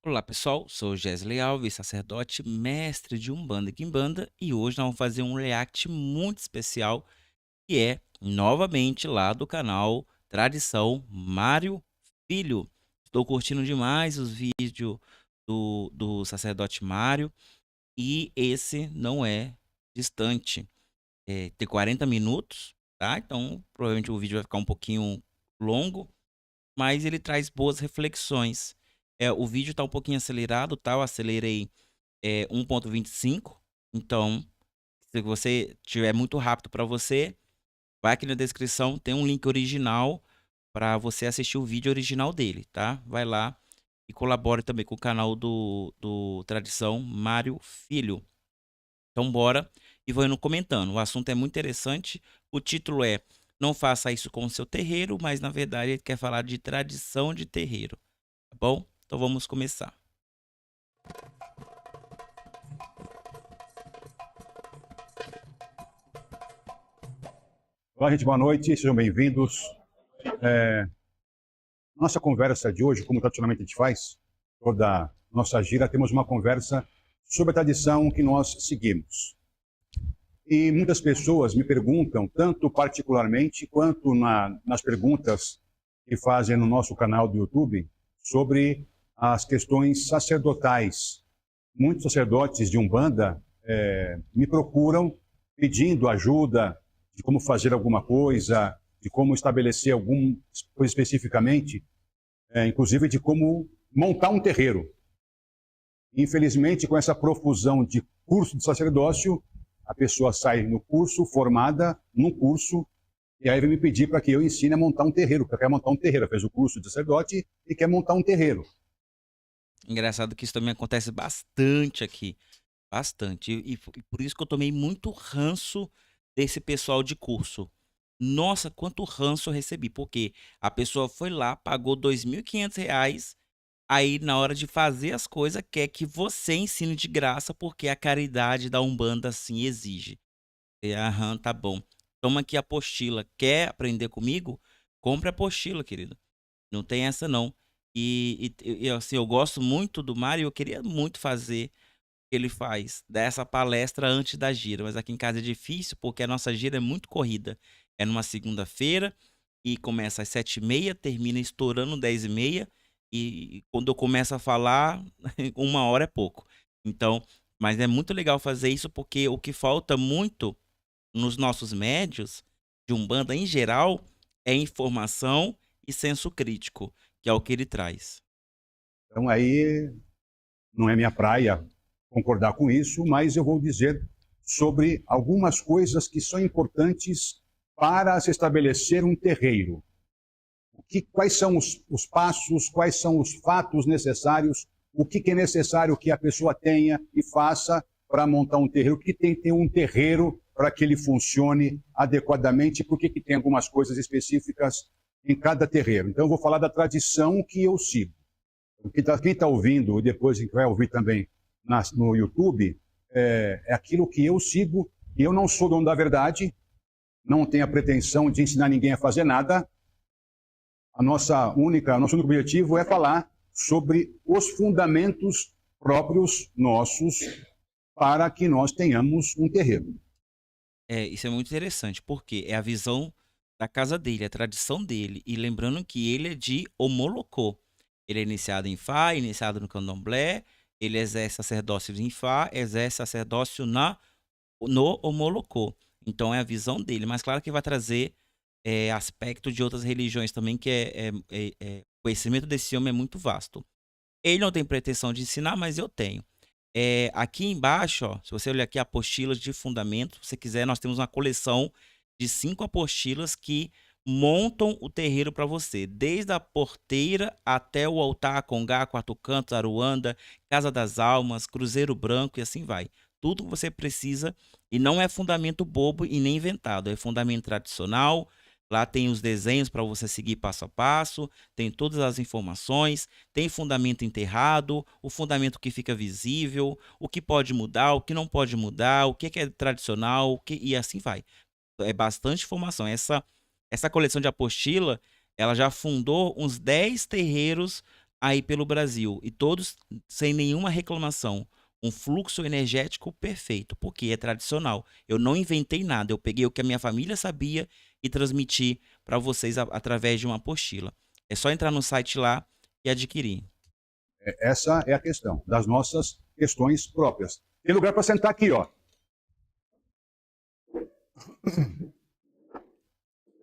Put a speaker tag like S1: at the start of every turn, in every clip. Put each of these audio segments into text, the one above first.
S1: Olá pessoal, sou Gesley Alves, sacerdote, mestre de Umbanda e Quimbanda, e hoje nós vamos fazer um react muito especial, que é novamente lá do canal Tradição Mário Filho. Estou curtindo demais os vídeos do sacerdote Mário, e esse não é distante. Tem 40 minutos, tá? Então provavelmente o vídeo vai ficar um pouquinho longo, mas ele traz boas reflexões. O vídeo tá um pouquinho acelerado, tá? Eu acelerei 1.25. Então, se você tiver muito rápido para você, vai aqui na descrição, tem um link original para você assistir o vídeo original dele, tá? Vai lá e colabore também com o canal do Tradição Mário Filho. Então, bora e vou indo comentando. O assunto é muito interessante. O título é Não Faça Isso com o Seu Terreiro, mas na verdade ele quer falar de tradição de terreiro, tá bom? Então vamos começar.
S2: Olá, gente, boa noite, sejam bem-vindos. Nossa conversa de hoje, como tradicionalmente a gente faz, toda nossa gira, temos uma conversa sobre a tradição que nós seguimos. E muitas pessoas me perguntam, tanto particularmente quanto nas perguntas que fazem no nosso canal do YouTube, sobre as questões sacerdotais. Muitos sacerdotes de Umbanda me procuram pedindo ajuda de como fazer alguma coisa, de como estabelecer alguma coisa especificamente, inclusive de como montar um terreiro. Infelizmente, com essa profusão de curso de sacerdócio, a pessoa sai no curso, formada num curso, e aí vem me pedir para que eu ensine a montar um terreiro, porque quer montar um terreiro. Fez o curso de sacerdote e quer montar um terreiro.
S1: Engraçado que isso também acontece bastante aqui, bastante. E por isso que eu tomei muito ranço desse pessoal de curso. Nossa, quanto ranço eu recebi, porque a pessoa foi lá, pagou R$ 2.500, aí na hora de fazer as coisas quer que você ensine de graça, porque a caridade da Umbanda assim exige. Aham, tá bom. Toma aqui a apostila. Quer aprender comigo? Compre a apostila, querido. Não tem essa não. Assim, eu gosto muito do Mário e eu queria muito fazer o que ele faz, dar essa palestra antes da gira, mas aqui em casa é difícil porque a nossa gira é muito corrida. É numa segunda-feira e começa às 7h30, termina estourando 10h30, e quando eu começo a falar, 1 hora é pouco. Então, mas é muito legal fazer isso porque o que falta muito nos nossos médios de Umbanda em geral é informação e senso crítico, que é o que ele traz.
S2: Então aí não é minha praia concordar com isso, mas eu vou dizer sobre algumas coisas que são importantes para se estabelecer um terreiro. Quais são os passos, quais são os fatos necessários, o que é necessário que a pessoa tenha e faça para montar um terreiro, o que tem que ter um terreiro para que ele funcione adequadamente, por que tem algumas coisas específicas em cada terreiro. Então eu vou falar da tradição que eu sigo. Quem está ouvindo, e depois vai ouvir também no YouTube, é aquilo que eu sigo, e eu não sou dono da verdade, não tenho a pretensão de ensinar ninguém a fazer nada. Nosso único objetivo é falar sobre os fundamentos próprios nossos para que nós tenhamos um terreiro.
S1: Isso é muito interessante, porque é a visão da casa dele, a tradição dele. E lembrando que ele é de Omolocô. Ele é iniciado em Fá, iniciado no Candomblé, ele exerce sacerdócio em Fá, exerce sacerdócio no Omolocô. Então é a visão dele, mas claro que vai trazer aspecto de outras religiões também, que o conhecimento desse homem é muito vasto. Ele não tem pretensão de ensinar, mas eu tenho. Aqui embaixo, ó, se você olhar aqui apostilas de fundamento, se você quiser, nós temos uma coleção de 5 apostilas que montam o terreiro para você, desde a porteira até o altar, congá, quarto canto, aruanda, casa das almas, cruzeiro branco e assim vai. Tudo que você precisa, e não é fundamento bobo e nem inventado, é fundamento tradicional. Lá tem os desenhos para você seguir passo a passo, tem todas as informações, tem fundamento enterrado, o fundamento que fica visível, o que pode mudar, o que não pode mudar, o que é tradicional, e assim vai. É bastante informação. Essa coleção de apostila, ela já fundou uns 10 terreiros aí pelo Brasil e todos sem nenhuma reclamação. Um fluxo energético perfeito, porque é tradicional. Eu não inventei nada, eu peguei o que a minha família sabia e transmiti para vocês através de uma apostila. É só entrar no site lá e adquirir.
S2: Essa é a questão, das nossas questões próprias. Tem lugar para sentar aqui, ó.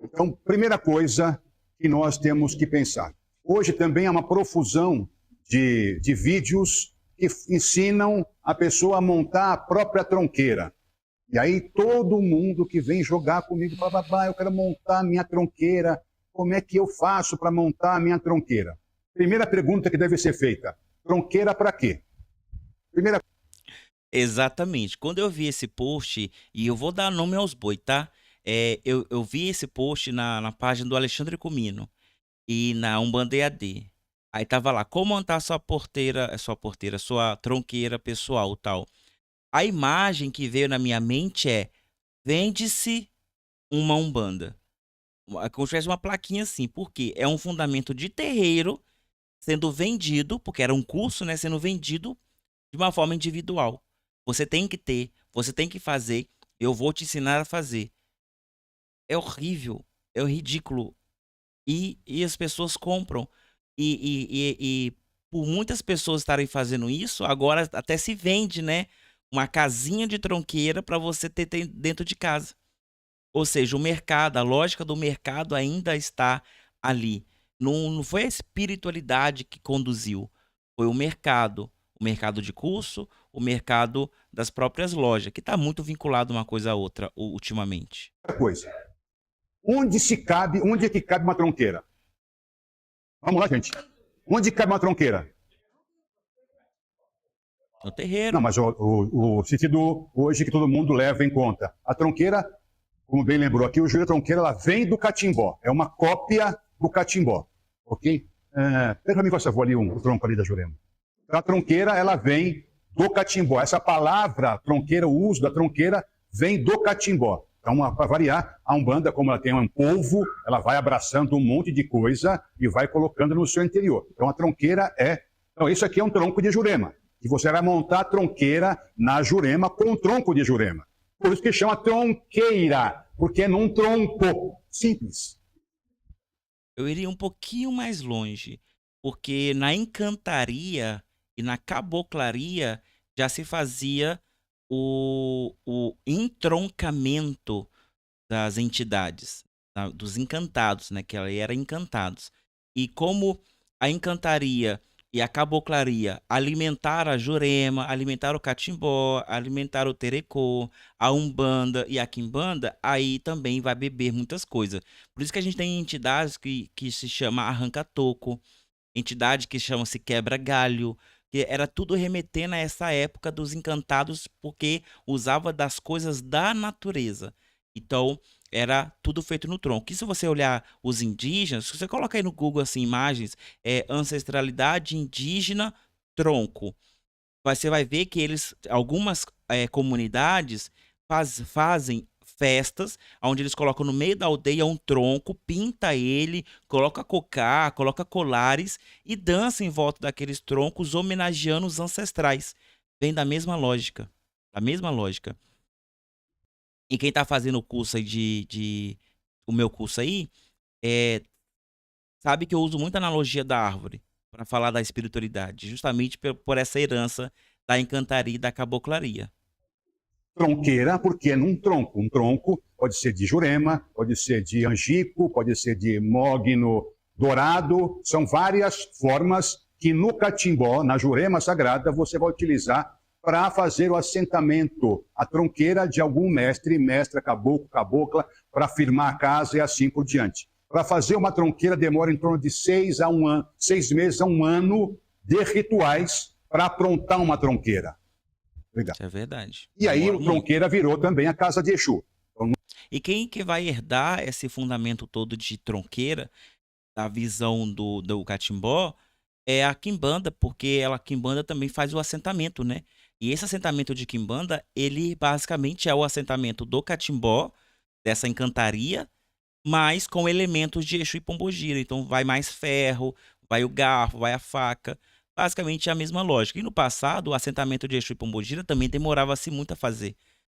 S2: Então, primeira coisa que nós temos que pensar. Hoje também há uma profusão de vídeos que ensinam a pessoa a montar a própria tronqueira. E aí todo mundo que vem jogar comigo fala, babá, eu quero montar a minha tronqueira. Como é que eu faço para montar a minha tronqueira? Primeira pergunta que deve ser feita. Tronqueira para quê? Primeira.
S1: Exatamente. Quando eu vi esse post, e eu vou dar nome aos boi, tá? Eu vi esse post na página do Alexandre Comino e na Umbanda EAD. Aí tava lá, como montar sua tronqueira pessoal, tal. A imagem que veio na minha mente é: vende-se uma Umbanda. Como se tivesse uma plaquinha assim, porque é um fundamento de terreiro sendo vendido, porque era um curso, né, sendo vendido de uma forma individual. Você tem que ter, você tem que fazer, eu vou te ensinar a fazer. É horrível, é ridículo. E as pessoas compram. E por muitas pessoas estarem fazendo isso, agora até se vende, né? Uma casinha de tronqueira para você ter dentro de casa. Ou seja, o mercado, a lógica do mercado ainda está ali. Não foi a espiritualidade que conduziu, foi o mercado de curso, o mercado das próprias lojas, que está muito vinculado uma coisa a outra ultimamente.
S2: Coisa. Onde é que cabe uma tronqueira? Vamos lá, gente. Onde cabe uma tronqueira?
S1: No terreiro.
S2: Não, mas o sentido hoje que todo mundo leva em conta. A tronqueira, como bem lembrou aqui, o Júlio, a tronqueira ela vem do catimbó. É uma cópia do catimbó. Ok? Pega para mim, por favor, ali o tronco ali da Jurema. A tronqueira, ela vem do catimbó. Essa palavra tronqueira, o uso da tronqueira, vem do catimbó. Então, para variar, a Umbanda, como ela tem um polvo, ela vai abraçando um monte de coisa e vai colocando no seu interior. Então, a tronqueira é... Então, isso aqui é um tronco de Jurema. E você vai montar a tronqueira na Jurema com um tronco de Jurema. Por isso que chama tronqueira, porque é num tronco. Simples.
S1: Eu iria um pouquinho mais longe, porque na encantaria e na caboclaria já se fazia o entroncamento das entidades, dos encantados, né? Que ela era encantados. E como a encantaria e a caboclaria alimentaram a Jurema, alimentaram o catimbó, alimentaram o terecô, a Umbanda e a Quimbanda, aí também vai beber muitas coisas. Por isso que a gente tem entidades que se chama arranca-toco, entidade que chama-se quebra-galho, que era tudo remetendo a essa época dos encantados, porque usava das coisas da natureza. Então, era tudo feito no tronco. E se você olhar os indígenas, se você coloca aí no Google assim, imagens, ancestralidade indígena, tronco, você vai ver que algumas comunidades fazem festas onde eles colocam no meio da aldeia um tronco, pinta ele, coloca cocá, coloca colares e dança em volta daqueles troncos, homenageando os ancestrais. Vem da mesma lógica. Da mesma lógica. E quem tá fazendo o curso aí o meu curso aí, sabe que eu uso muita analogia da árvore para falar da espiritualidade, justamente por essa herança da encantaria e da caboclaria.
S2: Tronqueira, porque é num tronco. Um tronco pode ser de Jurema, pode ser de Angico, pode ser de Mogno Dourado. São várias formas que no catimbó, na Jurema Sagrada, você vai utilizar para fazer o assentamento, a tronqueira de algum mestre, mestra, caboclo, cabocla, para firmar a casa e assim por diante. Para fazer uma tronqueira demora em torno de 6 meses a um ano de rituais para aprontar uma tronqueira. Obrigado.
S1: Isso é verdade.
S2: E aí o tronqueira virou também a casa de Exu.
S1: E quem que vai herdar esse fundamento todo de tronqueira, da visão do catimbó, é a quimbanda, porque a quimbanda também faz o assentamento, né? E esse assentamento de quimbanda, ele basicamente é o assentamento do catimbó, dessa encantaria, mas com elementos de Exu e Pombogira. Então vai mais ferro, vai o garfo, vai a faca. Basicamente é a mesma lógica. E no passado, o assentamento de Exu e Pombogira também demorava-se muito a fazer.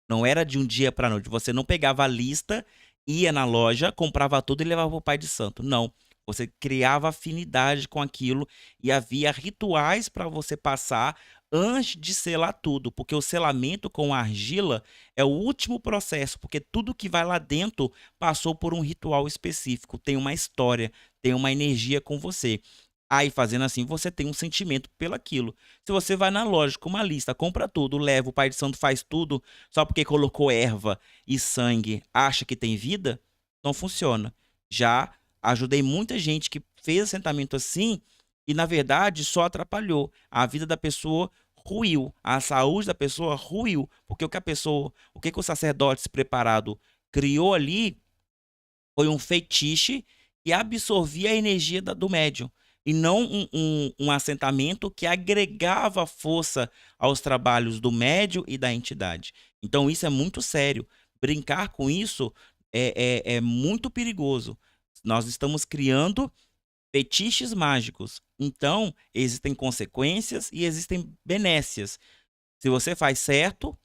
S1: Não era de um dia para noite. Você não pegava a lista, ia na loja, comprava tudo e levava para o pai de santo. Não. Você criava afinidade com aquilo e havia rituais para você passar antes de selar tudo, porque o selamento com a argila é o último processo, porque tudo que vai lá dentro passou por um ritual específico, tem uma história, tem uma energia com você. Aí, fazendo assim, você tem um sentimento pelaquilo. Se você vai na loja com uma lista, compra tudo, leva, o pai de santo faz tudo, só porque colocou erva e sangue, acha que tem vida, não funciona. Já ajudei muita gente que fez assentamento assim e, na verdade, só atrapalhou. A vida da pessoa ruiu, a saúde da pessoa ruiu, porque o que o sacerdote preparado criou ali foi um fetiche que absorvia a energia do médium. E não um assentamento que agregava força aos trabalhos do médium e da entidade. Então, isso é muito sério. Brincar com isso é muito perigoso. Nós estamos criando fetiches mágicos. Então, existem consequências e existem benécias. Se você faz certo,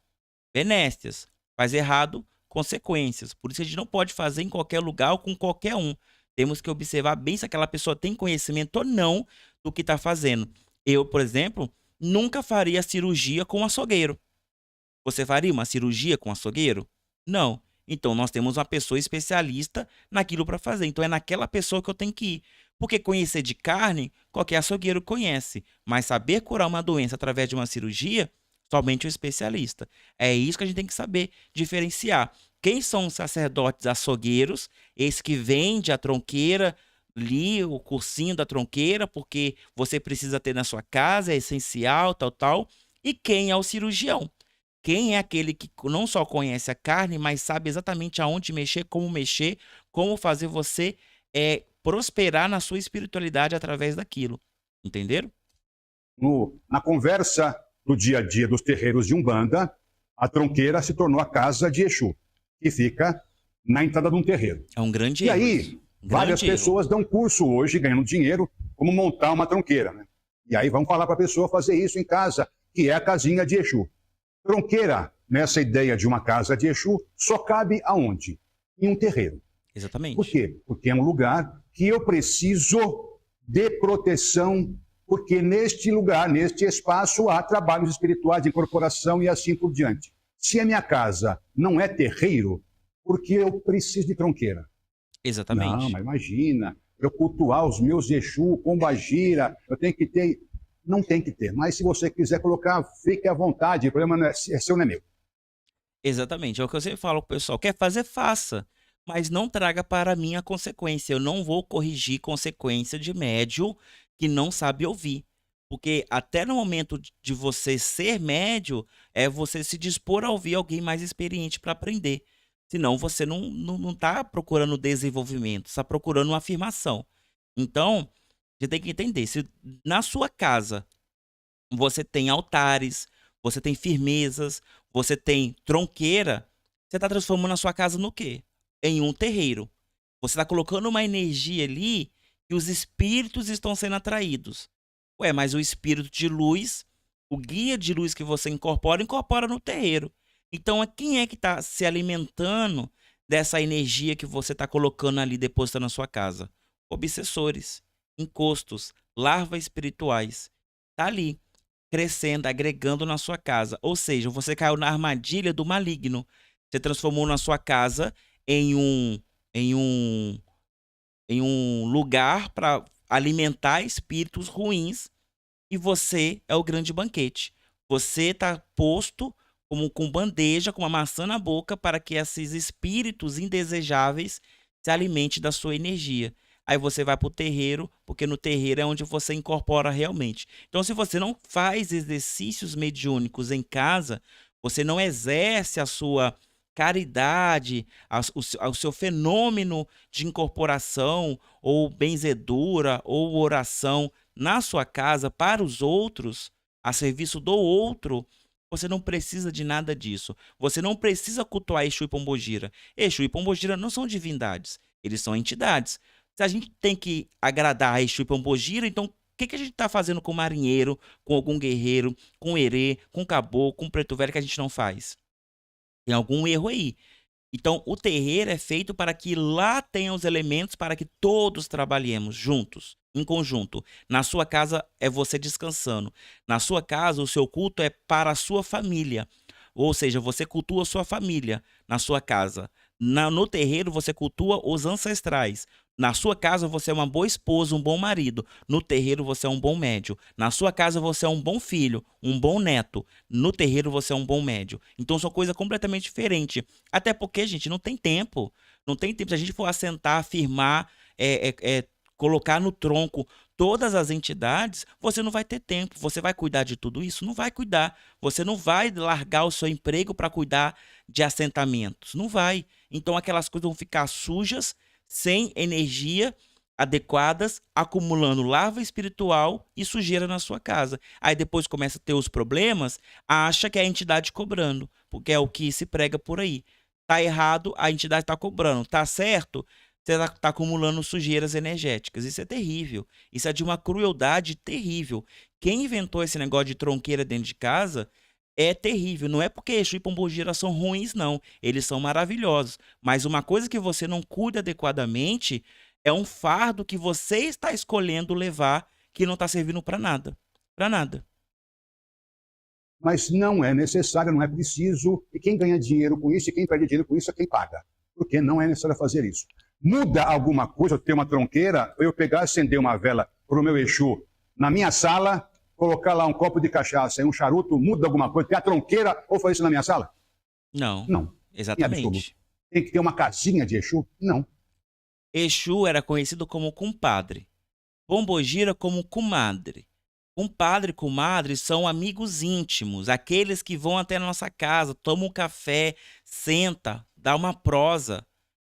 S1: benécias. Faz errado, consequências. Por isso a gente não pode fazer em qualquer lugar ou com qualquer um. Temos que observar bem se aquela pessoa tem conhecimento ou não do que está fazendo. Eu, por exemplo, nunca faria cirurgia com açougueiro. Você faria uma cirurgia com açougueiro? Não. Então nós temos uma pessoa especialista naquilo para fazer. Então é naquela pessoa que eu tenho que ir. Porque conhecer de carne, qualquer açougueiro conhece. Mas saber curar uma doença através de uma cirurgia, somente o especialista. É isso que a gente tem que saber diferenciar. Quem são os sacerdotes açougueiros? Esse que vende a tronqueira, ali o cursinho da tronqueira, porque você precisa ter na sua casa, é essencial, tal, tal. E quem é o cirurgião? Quem é aquele que não só conhece a carne, mas sabe exatamente aonde mexer, como fazer você prosperar na sua espiritualidade através daquilo. Entenderam?
S2: Na conversa do dia a dia dos terreiros de Umbanda, a tronqueira se tornou a casa de Exu, que fica na entrada de um terreiro.
S1: É um grande
S2: E
S1: erro.
S2: aí, várias pessoas dão curso hoje, ganhando dinheiro, como montar uma tronqueira. Né? E aí vão falar para a pessoa fazer isso em casa, que é a casinha de Exu. Tronqueira, nessa ideia de uma casa de Exu, só cabe aonde? Em um terreiro.
S1: Exatamente.
S2: Por quê? Porque é um lugar que eu preciso de proteção, porque neste lugar, neste espaço, há trabalhos espirituais de incorporação e assim por diante. Se a minha casa não é terreiro, porque eu preciso de tronqueira?
S1: Exatamente.
S2: Não, mas imagina, eu cultuar os meus Exu, Pombagira, eu tenho que ter... Não tem que ter, mas se você quiser colocar, fique à vontade, o problema não é seu, não é meu.
S1: Exatamente, é o que eu sempre falo pro pessoal, quer fazer, faça, mas não traga para mim a consequência, eu não vou corrigir consequência de médium que não sabe ouvir, porque até no momento de você ser médium, é você se dispor a ouvir alguém mais experiente para aprender, senão você não tá procurando desenvolvimento, está procurando uma afirmação. Então, você tem que entender, se na sua casa você tem altares, você tem firmezas, você tem tronqueira, você está transformando a sua casa no quê? Em um terreiro. Você está colocando uma energia ali e os espíritos estão sendo atraídos. Ué, mas o espírito de luz, o guia de luz que você incorpora, incorpora no terreiro. Então, quem é que está se alimentando dessa energia que você está colocando ali, depositando na sua casa? Obsessores, encostos, larvas espirituais. Tá ali crescendo, agregando na sua casa. Ou seja, você caiu na armadilha do maligno. Você transformou na sua casa em em um, em um lugar para alimentar espíritos ruins e você é o grande banquete. Você está posto como com bandeja, com uma maçã na boca para que esses espíritos indesejáveis se alimentem da sua energia. Aí você vai para o terreiro, porque no terreiro é onde você incorpora realmente. Então, se você não faz exercícios mediúnicos em casa, você não exerce a sua caridade, o seu fenômeno de incorporação, ou benzedura, ou oração na sua casa para os outros, a serviço do outro, você não precisa de nada disso. Você não precisa cultuar Exu e Pombogira. Exu e Pombogira não são divindades, eles são entidades. Se a gente tem que agradar a Exu e Pombogira, então o que a gente está fazendo com o marinheiro, com algum guerreiro, com o herê, com o caboclo, com o preto velho que a gente não faz? Tem algum erro aí. Então, o terreiro é feito para que lá tenha os elementos para que todos trabalhemos juntos, em conjunto. Na sua casa é você descansando. Na sua casa, o seu culto é para a sua família. Ou seja, você cultua a sua família na sua casa. No terreiro, você cultua os ancestrais. Na sua casa, você é uma boa esposa, um bom marido. No terreiro, você é um bom médio. Na sua casa, você é um bom filho, um bom neto. No terreiro, você é um bom médio. Então, são coisas completamente diferentes. Até porque, gente, não tem tempo. Não tem tempo. Se a gente for assentar, firmar, colocar no tronco todas as entidades, você não vai ter tempo. Você vai cuidar de tudo isso? Não vai cuidar. Você não vai largar o seu emprego para cuidar de assentamentos. Não vai. Então, aquelas coisas vão ficar sujas, sem energia adequadas, acumulando larva espiritual e sujeira na sua casa. Aí depois começa a ter os problemas, acha que é a entidade cobrando, porque é o que se prega por aí. Tá errado, a entidade está cobrando. Tá certo, você está acumulando sujeiras energéticas. Isso é terrível. Isso é de uma crueldade terrível. Quem inventou esse negócio de tronqueira dentro de casa é terrível. Não é porque Exu e Pombogira são ruins, não. Eles são maravilhosos. Mas uma coisa que você não cuida adequadamente é um fardo que você está escolhendo levar que não está servindo para nada. Para nada.
S2: Mas não é necessário, não é preciso. E quem ganha dinheiro com isso e quem perde dinheiro com isso é quem paga. Porque não é necessário fazer isso. Muda alguma coisa, eu ter uma tronqueira, ou eu pegar, acender uma vela para o meu Exu na minha sala, colocar lá um copo de cachaça e um charuto, muda alguma coisa? Ter a tronqueira ou fazer isso na minha sala?
S1: Não.
S2: Não.
S1: Exatamente.
S2: Tem que ter uma casinha de Exu? Não.
S1: Exu era conhecido como compadre. Pombogira como comadre. Compadre e comadre são amigos íntimos, aqueles que vão até a nossa casa, tomam um café, senta, dá uma prosa.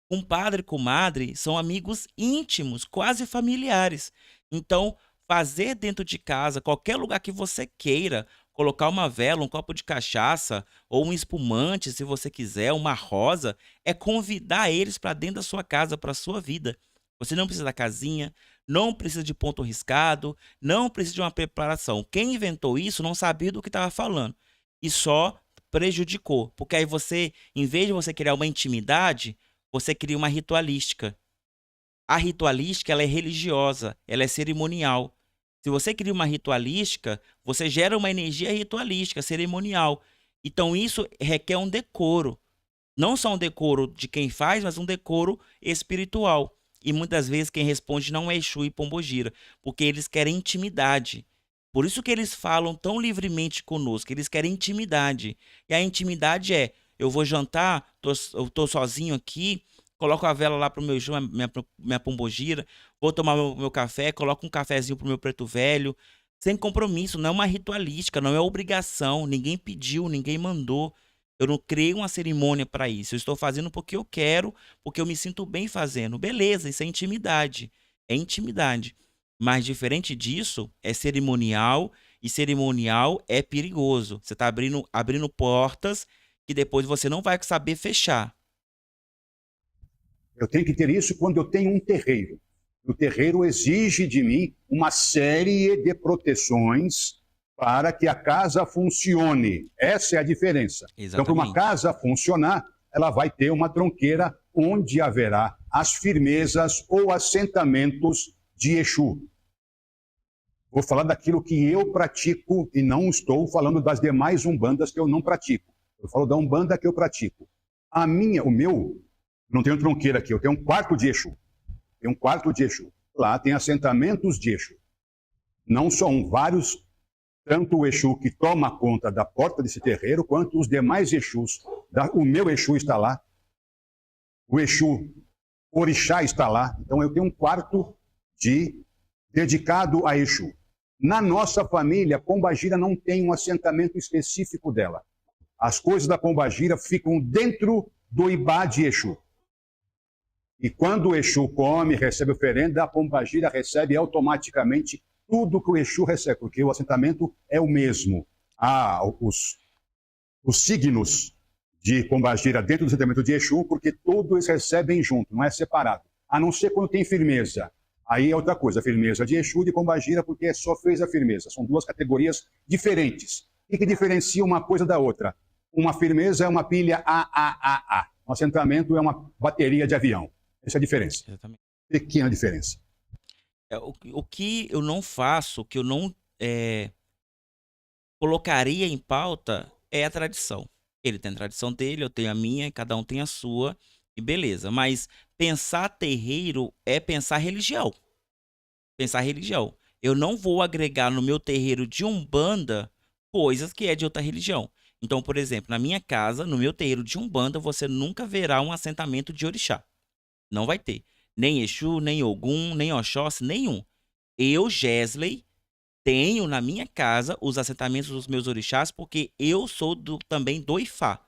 S1: Compadre e comadre são amigos íntimos, quase familiares. Então, fazer dentro de casa, qualquer lugar que você queira, colocar uma vela, um copo de cachaça ou um espumante, se você quiser, uma rosa, é convidar eles para dentro da sua casa, para a sua vida. Você não precisa da casinha, não precisa de ponto riscado, não precisa de uma preparação. Quem inventou isso não sabia do que estava falando e só prejudicou, porque aí você, em vez de você criar uma intimidade, você cria uma ritualística. A ritualística, ela é religiosa, ela é cerimonial. Se você cria uma ritualística, você gera uma energia ritualística, cerimonial. Então isso requer um decoro. Não só um decoro de quem faz, mas um decoro espiritual. E muitas vezes quem responde não é Exu e Pombogira, porque eles querem intimidade. Por isso que eles falam tão livremente conosco, eles querem intimidade. E a intimidade é, eu vou jantar, eu tô sozinho aqui, coloco a vela lá pro meu Exu, minha Pombogira, vou tomar meu café, coloco um cafezinho pro meu preto velho, sem compromisso, não é uma ritualística, não é obrigação, ninguém pediu, ninguém mandou. Eu não criei uma cerimônia para isso. Eu estou fazendo porque eu quero, porque eu me sinto bem fazendo. Beleza, isso é intimidade. É intimidade. Mas diferente disso, é cerimonial e cerimonial é perigoso. Você está abrindo portas que depois você não vai saber fechar.
S2: Eu tenho que ter isso quando eu tenho um terreiro. O terreiro exige de mim uma série de proteções para que a casa funcione. Essa é a diferença.
S1: Exatamente.
S2: Então, para uma casa funcionar, ela vai ter uma tronqueira onde haverá as firmezas ou assentamentos de Exu. Vou falar daquilo que eu pratico e não estou falando das demais umbandas que eu não pratico. Eu falo da umbanda que eu pratico. Não tenho tronqueira aqui, eu tenho um quarto de Exu. Tem um quarto de Exu. Lá tem assentamentos de Exu. Não só vários, tanto o Exu que toma conta da porta desse terreiro, quanto os demais Exus. O meu Exu está lá. O Exu Orixá está lá. Então eu tenho um quarto dedicado a Exu. Na nossa família, Pombagira não tem um assentamento específico dela. As coisas da Pombagira ficam dentro do Ibá de Exu. E quando o Exu come, recebe oferenda, a Pombagira recebe automaticamente tudo que o Exu recebe, porque o assentamento é o mesmo. Os signos de Pombagira dentro do assentamento de Exu, porque todos recebem junto, não é separado. a não ser quando tem firmeza. Aí é outra coisa, a firmeza de Exu e de Pombagira, porque só fez a firmeza. São duas categorias diferentes. O que diferencia uma coisa da outra? Uma firmeza é uma pilha AAA. Um assentamento é uma bateria de avião. Essa é a diferença.
S1: Exatamente.
S2: Pequena diferença.
S1: O que eu não faço, que eu não colocaria em pauta, é a tradição. Ele tem a tradição dele, eu tenho a minha, cada um tem a sua, e beleza. Mas pensar terreiro é pensar religião. Pensar religião. Eu não vou agregar no meu terreiro de Umbanda coisas que é de outra religião. Então, por exemplo, na minha casa, no meu terreiro de Umbanda, você nunca verá um assentamento de orixá. Não vai ter. Nem Exu, nem Ogum, nem Oxóssi, nenhum. Eu, Gesley, tenho na minha casa os assentamentos dos meus orixás, porque eu sou também do Ifá.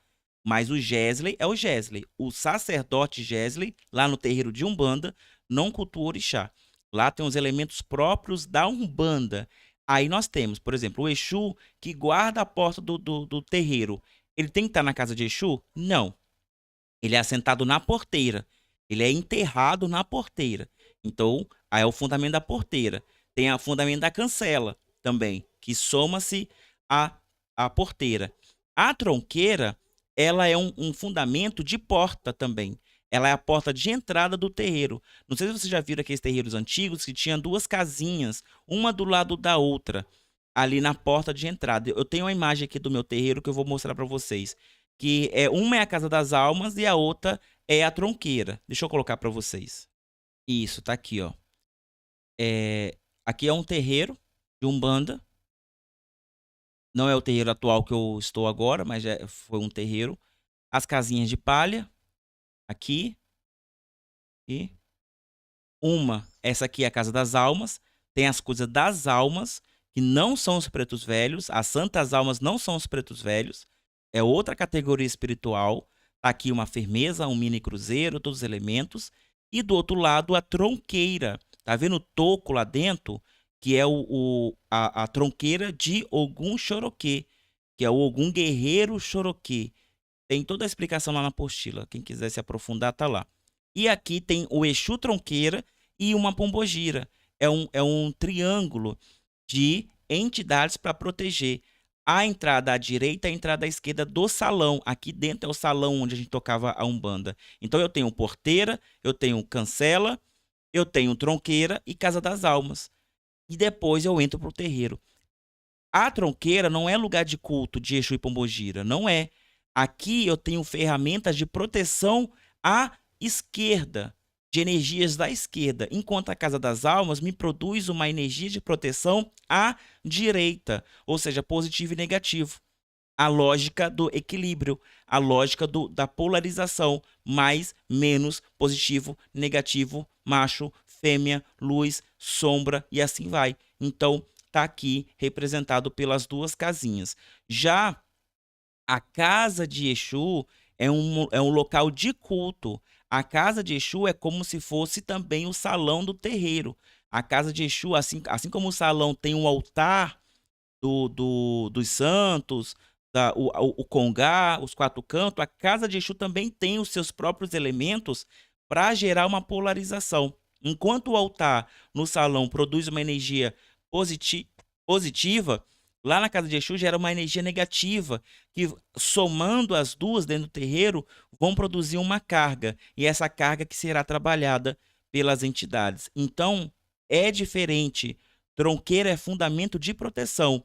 S1: Mas o Gesley é o Gesley. O sacerdote Gesley, lá no terreiro de Umbanda, não cultua orixá. Lá tem os elementos próprios da Umbanda. Aí nós temos, por exemplo, o Exu que guarda a porta do terreiro. Ele tem que estar na casa de Exu? Não. Ele é assentado na porteira. Ele é enterrado na porteira. Então, aí é o fundamento da porteira. Tem o fundamento da cancela também, que soma-se à porteira. A tronqueira, ela é um fundamento de porta também. Ela é a porta de entrada do terreiro. Não sei se vocês já viram aqueles terreiros antigos que tinham duas casinhas, uma do lado da outra, ali na porta de entrada. Eu tenho uma imagem aqui do meu terreiro que eu vou mostrar para vocês. Que uma é a Casa das Almas e a outra é a tronqueira. Deixa eu colocar para vocês. Isso, tá aqui, ó. Aqui é um terreiro de Umbanda. Não é o terreiro atual que eu estou agora, mas foi um terreiro. As casinhas de palha. Aqui. E essa aqui é a Casa das Almas. Tem as coisas das almas, que não são os pretos velhos. As santas almas não são os pretos velhos. É outra categoria espiritual. Tá aqui uma firmeza, um mini cruzeiro, todos os elementos. E do outro lado, a tronqueira. Tá vendo o toco lá dentro? Que é a tronqueira de Ogum Xoroquê, que é o Ogum Guerreiro Xoroquê. Tem toda a explicação lá na apostila. Quem quiser se aprofundar, tá lá. E aqui tem o Exu Tronqueira e uma Pombogira. É um triângulo de entidades para proteger a entrada à direita e a entrada à esquerda do salão. Aqui dentro é o salão onde a gente tocava a Umbanda. Então eu tenho porteira, eu tenho cancela, eu tenho tronqueira e Casa das Almas. E depois eu entro pro terreiro. A tronqueira não é lugar de culto de Exu e Pombogira, não é. Aqui eu tenho ferramentas de proteção à esquerda, de energias da esquerda, enquanto a Casa das Almas me produz uma energia de proteção à direita, ou seja, positivo e negativo. A lógica do equilíbrio, a lógica da polarização, mais, menos, positivo, negativo, macho, fêmea, luz, sombra e assim vai. Então, tá aqui representado pelas duas casinhas. Já a casa de Exu é um local de culto. A casa de Exu é como se fosse também o salão do terreiro. A casa de Exu, assim como o salão tem um altar dos santos, o congá, os quatro cantos, a casa de Exu também tem os seus próprios elementos para gerar uma polarização. Enquanto o altar no salão produz uma energia positiva, lá na casa de Exu gera uma energia negativa, que somando as duas dentro do terreiro, vão produzir uma carga, e essa carga que será trabalhada pelas entidades. Então, é diferente. Tronqueira é fundamento de proteção.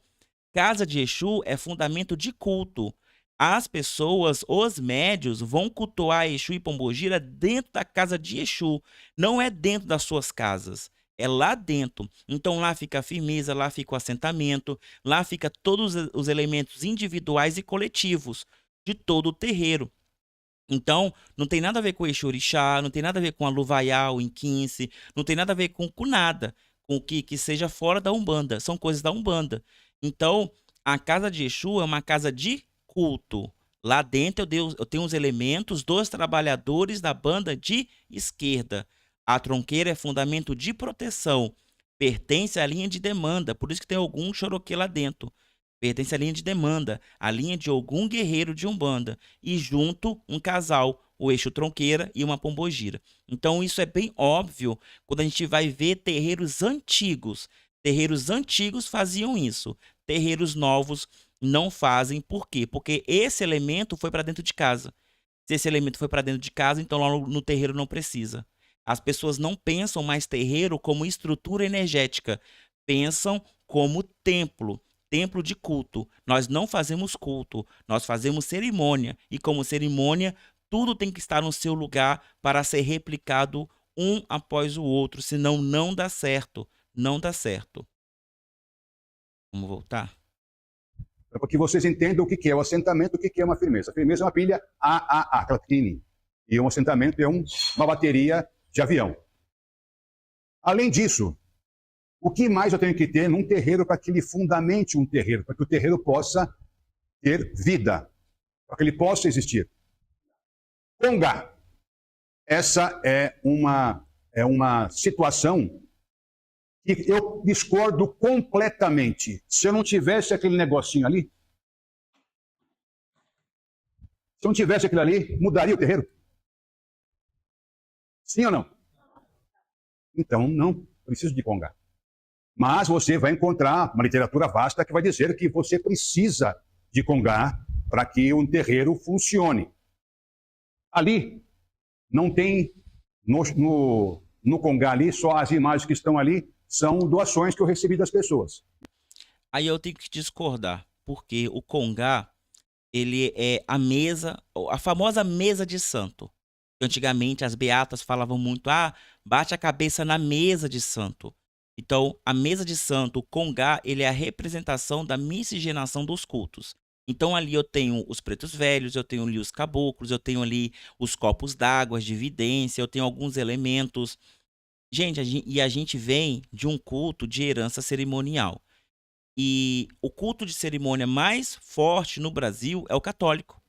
S1: Casa de Exu é fundamento de culto. As pessoas, os médios, vão cultuar Exu e Pombogira dentro da casa de Exu. Não é dentro das suas casas. É lá dentro. Então lá fica a firmeza, lá fica o assentamento, lá fica todos os elementos individuais e coletivos de todo o terreiro. Então, não tem nada a ver com o Exu Orixá, não tem nada a ver com a Luvaiá, o Inquince, não tem nada a ver com nada, com o que seja fora da Umbanda. São coisas da Umbanda. Então, a casa de Exu é uma casa de culto. Lá dentro eu tenho os elementos dos trabalhadores da banda de esquerda. A tronqueira é fundamento de proteção, pertence à linha de demanda, por isso que tem algum Xoroquê lá dentro. pertence à linha de demanda, à linha de algum guerreiro de Umbanda, e junto um casal, o Exu Tronqueira e uma Pombogira. Então isso é bem óbvio quando a gente vai ver terreiros antigos. Terreiros antigos faziam isso, terreiros novos não fazem. Por quê? Porque esse elemento foi para dentro de casa. Se esse elemento foi para dentro de casa, então lá no terreiro não precisa. As pessoas não pensam mais terreiro como estrutura energética, pensam como templo, templo de culto. Nós não fazemos culto, nós fazemos cerimônia. E como cerimônia, tudo tem que estar no seu lugar para ser replicado um após o outro, senão não dá certo. Não dá certo. Vamos voltar?
S2: Para que vocês entendam o que é o assentamento, o que é uma firmeza. A firmeza é uma pilha AAA, aquela pequenininha. E um assentamento é uma bateria de avião. Além disso, o que mais eu tenho que ter num terreiro para que ele fundamente um terreiro, para que o terreiro possa ter vida, para que ele possa existir? Congá. Essa é uma situação que eu discordo completamente. Se eu não tivesse aquele negocinho ali, se eu não tivesse aquilo ali, mudaria o terreiro? Sim ou não? Então, não preciso de congá. Mas você vai encontrar uma literatura vasta que vai dizer que você precisa de congá para que um terreiro funcione. Ali, não tem, no congá ali, só as imagens que estão ali são doações que eu recebi das pessoas.
S1: Aí eu tenho que discordar, porque o congá, ele é a mesa, a famosa mesa de santo. Antigamente as beatas falavam muito, bate a cabeça na mesa de santo. Então, a mesa de santo, o congá, ele é a representação da miscigenação dos cultos. Então, ali eu tenho os pretos velhos, eu tenho ali os caboclos, eu tenho ali os copos d'água de vidência, eu tenho alguns elementos. Gente, a gente vem de um culto de herança cerimonial. E o culto de cerimônia mais forte no Brasil é o católico.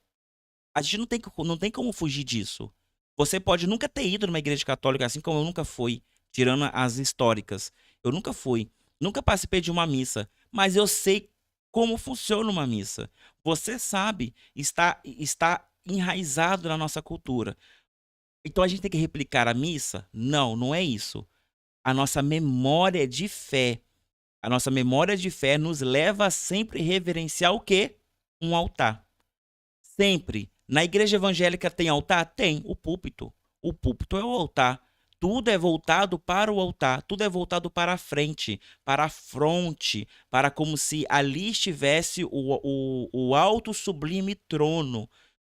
S1: A gente não tem como fugir disso. Você pode nunca ter ido numa igreja católica, assim como eu nunca fui, tirando as históricas. Eu nunca fui, nunca participei de uma missa, mas eu sei como funciona uma missa. Você sabe, está enraizado na nossa cultura. Então a gente tem que replicar a missa? Não, não é isso. A nossa memória de fé. A nossa memória de fé nos leva a sempre reverenciar o quê? Um altar. Sempre. Na igreja evangélica tem altar? Tem. O púlpito. O púlpito é o altar. Tudo é voltado para o altar. Tudo é voltado para a frente, para a fronte, para como se ali estivesse o alto sublime trono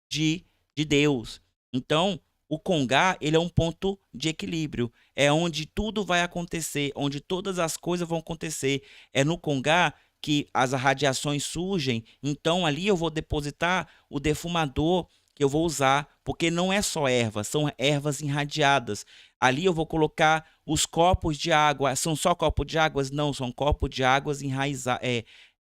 S1: de Deus. Então, o congá, ele é um ponto de equilíbrio. É onde tudo vai acontecer, onde todas as coisas vão acontecer. É no congá que as radiações surgem. Então, ali eu vou depositar o defumador que eu vou usar, porque não é só erva, são ervas irradiadas. Ali eu vou colocar os copos de água. São só copos de águas? Não, são copos de águas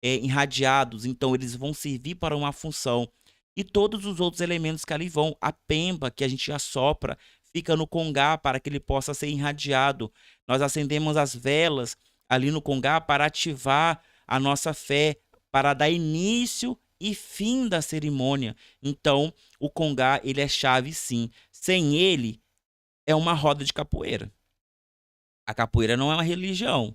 S1: irradiados. Então, eles vão servir para uma função. E todos os outros elementos que ali vão. A pemba, que a gente assopra, fica no congá para que ele possa ser irradiado. Nós acendemos as velas ali no congá para ativar a nossa fé, para dar início e fim da cerimônia. Então, o congá, ele é chave, sim. Sem ele, é uma roda de capoeira. A capoeira não é uma religião.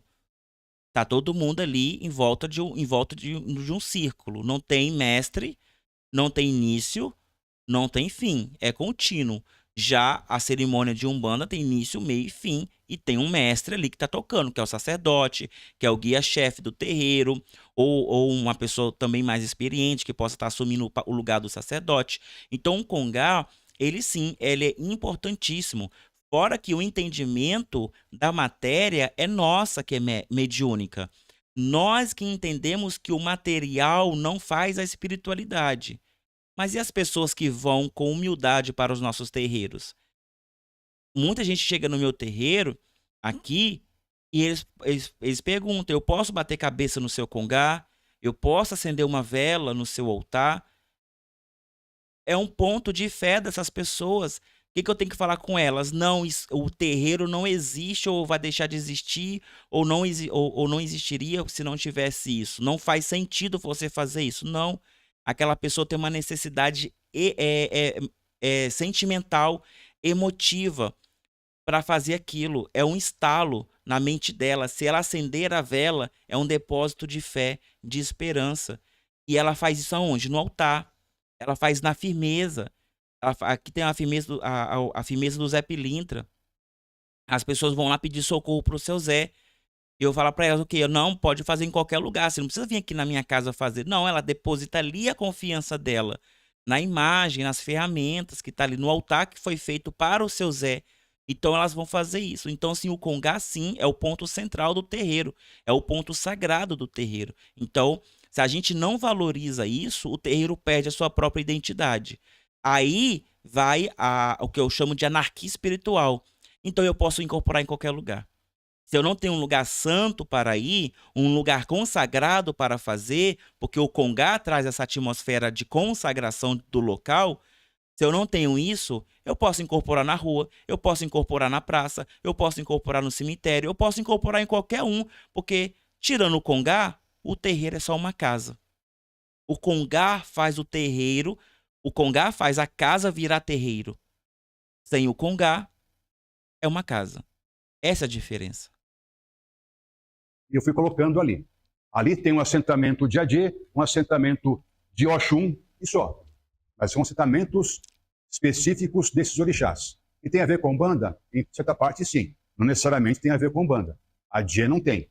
S1: Tá todo mundo ali em volta de um círculo. Não tem mestre, não tem início, não tem fim, é contínuo. Já a cerimônia de Umbanda tem início, meio e fim, e tem um mestre ali que está tocando, que é o sacerdote, que é o guia-chefe do terreiro, ou uma pessoa também mais experiente que possa estar assumindo o lugar do sacerdote. Então, o congá, ele sim, ele é importantíssimo. Fora que o entendimento da matéria é nossa, que é mediúnica. Nós que entendemos que o material não faz a espiritualidade. Mas e as pessoas que vão com humildade para os nossos terreiros? Muita gente chega no meu terreiro, aqui, e eles perguntam: eu posso bater cabeça no seu congá? Eu posso acender uma vela no seu altar? É um ponto de fé dessas pessoas que eu tenho que falar com elas? Não, o terreiro não existe, ou vai deixar de existir, ou não existiria se não tivesse isso. Não faz sentido você fazer isso. Não. Aquela pessoa tem uma necessidade sentimental, emotiva para fazer aquilo. É um estalo na mente dela. Se ela acender a vela, é um depósito de fé, de esperança. E ela faz isso aonde? No altar. Ela faz na firmeza. Aqui tem a firmeza a firmeza do Zé Pilintra. As pessoas vão lá pedir socorro pro seu Zé. E eu falo para elas, ok, não, pode fazer em qualquer lugar. Você não precisa vir aqui na minha casa fazer. Não, ela deposita ali a confiança dela. Na imagem, nas ferramentas que tá ali no altar que foi feito para o seu Zé. Então elas vão fazer isso. Então, assim, o congá, sim, é o ponto central do terreiro. É o ponto sagrado do terreiro. Então, se a gente não valoriza isso, o terreiro perde a sua própria identidade. Aí vai o que eu chamo de anarquia espiritual. Então eu posso incorporar em qualquer lugar. Se eu não tenho um lugar santo para ir, um lugar consagrado para fazer, porque o congá traz essa atmosfera de consagração do local, se eu não tenho isso, eu posso incorporar na rua, eu posso incorporar na praça, eu posso incorporar no cemitério, eu posso incorporar em qualquer um, porque tirando o congá, o terreiro é só uma casa. O congá faz o terreiro, o congá faz a casa virar terreiro. Sem o congá, é uma casa. Essa é a diferença.
S2: E eu fui colocando ali. Ali tem um assentamento de Adê, um assentamento de Oxum e só. Mas são assentamentos específicos desses orixás. E tem a ver com Umbanda? Em certa parte, sim. Não necessariamente tem a ver com Umbanda. Adê não tem.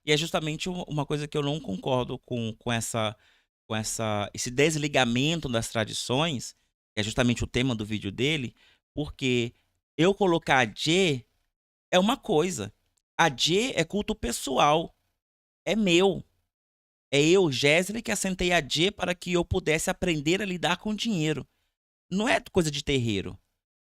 S1: E é justamente uma coisa que eu não concordo com esse desligamento das tradições, que é justamente o tema do vídeo dele, porque eu colocar Adê é uma coisa. Adê é culto pessoal. É meu. É eu, Jéssica, que assentei Adê para que eu pudesse aprender a lidar com dinheiro. Não é coisa de terreiro.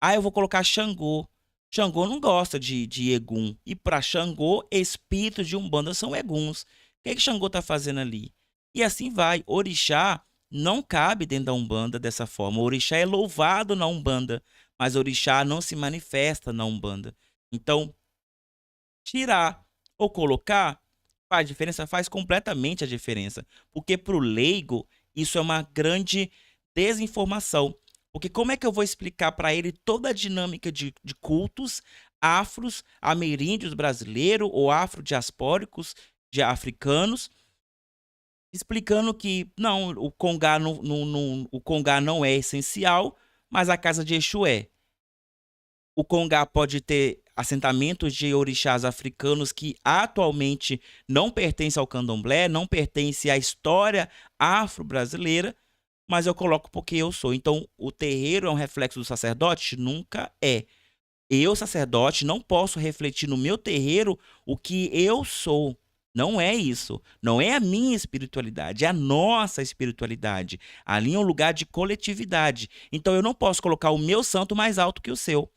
S1: Ah, eu vou colocar Xangô. Xangô não gosta de Egum. E para Xangô, espíritos de Umbanda são Eguns. O que Xangô tá fazendo ali? E assim vai. Orixá não cabe dentro da Umbanda dessa forma. O orixá é louvado na Umbanda, mas orixá não se manifesta na Umbanda. Então, tirar ou colocar faz diferença? Faz completamente a diferença. Porque para o leigo, isso é uma grande desinformação. Porque como é que eu vou explicar para ele toda a dinâmica de cultos afros, ameríndios brasileiros ou afrodiaspóricos de africanos, explicando que não, o congá não é essencial, mas a casa de Exu é. O congá pode ter assentamentos de orixás africanos que atualmente não pertencem ao candomblé, não pertencem à história afro-brasileira, mas eu coloco porque eu sou. Então, o terreiro é um reflexo do sacerdote? Nunca é. Eu, sacerdote, não posso refletir no meu terreiro o que eu sou. Não é isso. Não é a minha espiritualidade, é a nossa espiritualidade. Ali é um lugar de coletividade. Então, eu não posso colocar o meu santo mais alto que o seu.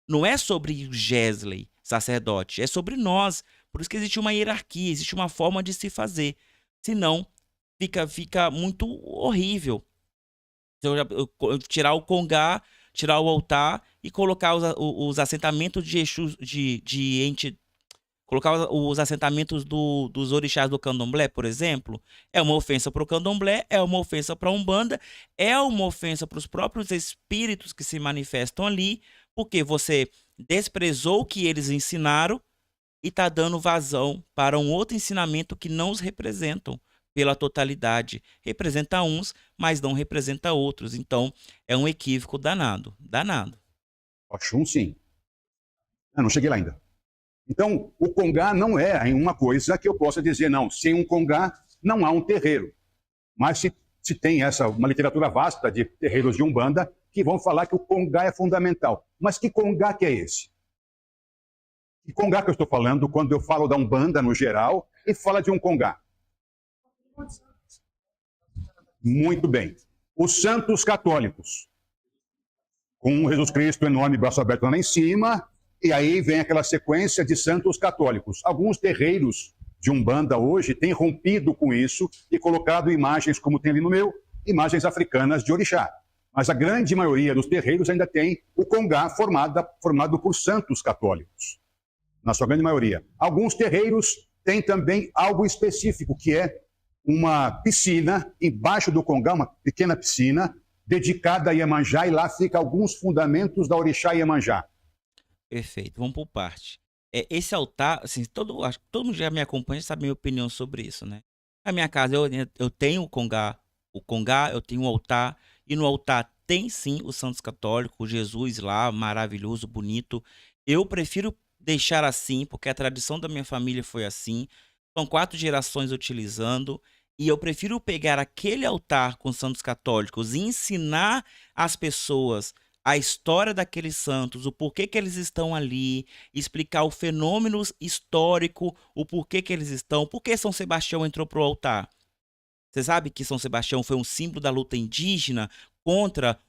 S1: Não é sobre o Gesley, sacerdote, é sobre nós. Por isso que existe uma hierarquia, existe uma forma de se fazer. Senão, fica muito horrível. Então, eu tirar o congá, tirar o altar e colocar os assentamentos de Exu, colocar os assentamentos dos orixás do candomblé, por exemplo, é uma ofensa para o candomblé, é uma ofensa para a Umbanda, é uma ofensa para os próprios espíritos que se manifestam ali, porque você desprezou o que eles ensinaram e está dando vazão para um outro ensinamento que não os representam pela totalidade. Representa uns, mas não representa outros. Então, é um equívoco danado. Danado.
S2: Oxum, sim. Eu não cheguei lá ainda. Então, o congá não é uma coisa que eu possa dizer, não, sem um congá não há um terreiro. Mas se tem uma literatura vasta de terreiros de Umbanda que vão falar que o congá é fundamental. Mas que congá que é esse? Que congá que eu estou falando quando eu falo da Umbanda no geral e fala de um congá? Muito bem. Os santos católicos, com Jesus Cristo enorme, braço aberto lá em cima, e aí vem aquela sequência de santos católicos. Alguns terreiros de Umbanda hoje têm rompido com isso e colocado imagens, como tem ali no meu, imagens africanas de orixá. Mas a grande maioria dos terreiros ainda tem o congá formado por santos católicos, na sua grande maioria. Alguns terreiros têm também algo específico, que é uma piscina embaixo do congá, uma pequena piscina dedicada a Iemanjá, e lá fica alguns fundamentos da orixá Iemanjá.
S1: Perfeito, vamos por parte. Esse altar, assim, acho que todo mundo já me acompanha sabe a minha opinião sobre isso, né? Na minha casa eu tenho o congá, eu tenho um altar, e no altar tem sim os santos católicos, o Jesus lá, maravilhoso, bonito. Eu prefiro deixar assim, porque a tradição da minha família foi assim. São 4 gerações utilizando, e eu prefiro pegar aquele altar com os santos católicos e ensinar às pessoas a história daqueles santos, o porquê que eles estão ali, explicar o fenômeno histórico, o porquê que eles estão, por que São Sebastião entrou pro altar. Você sabe que São Sebastião foi um símbolo da luta indígena contra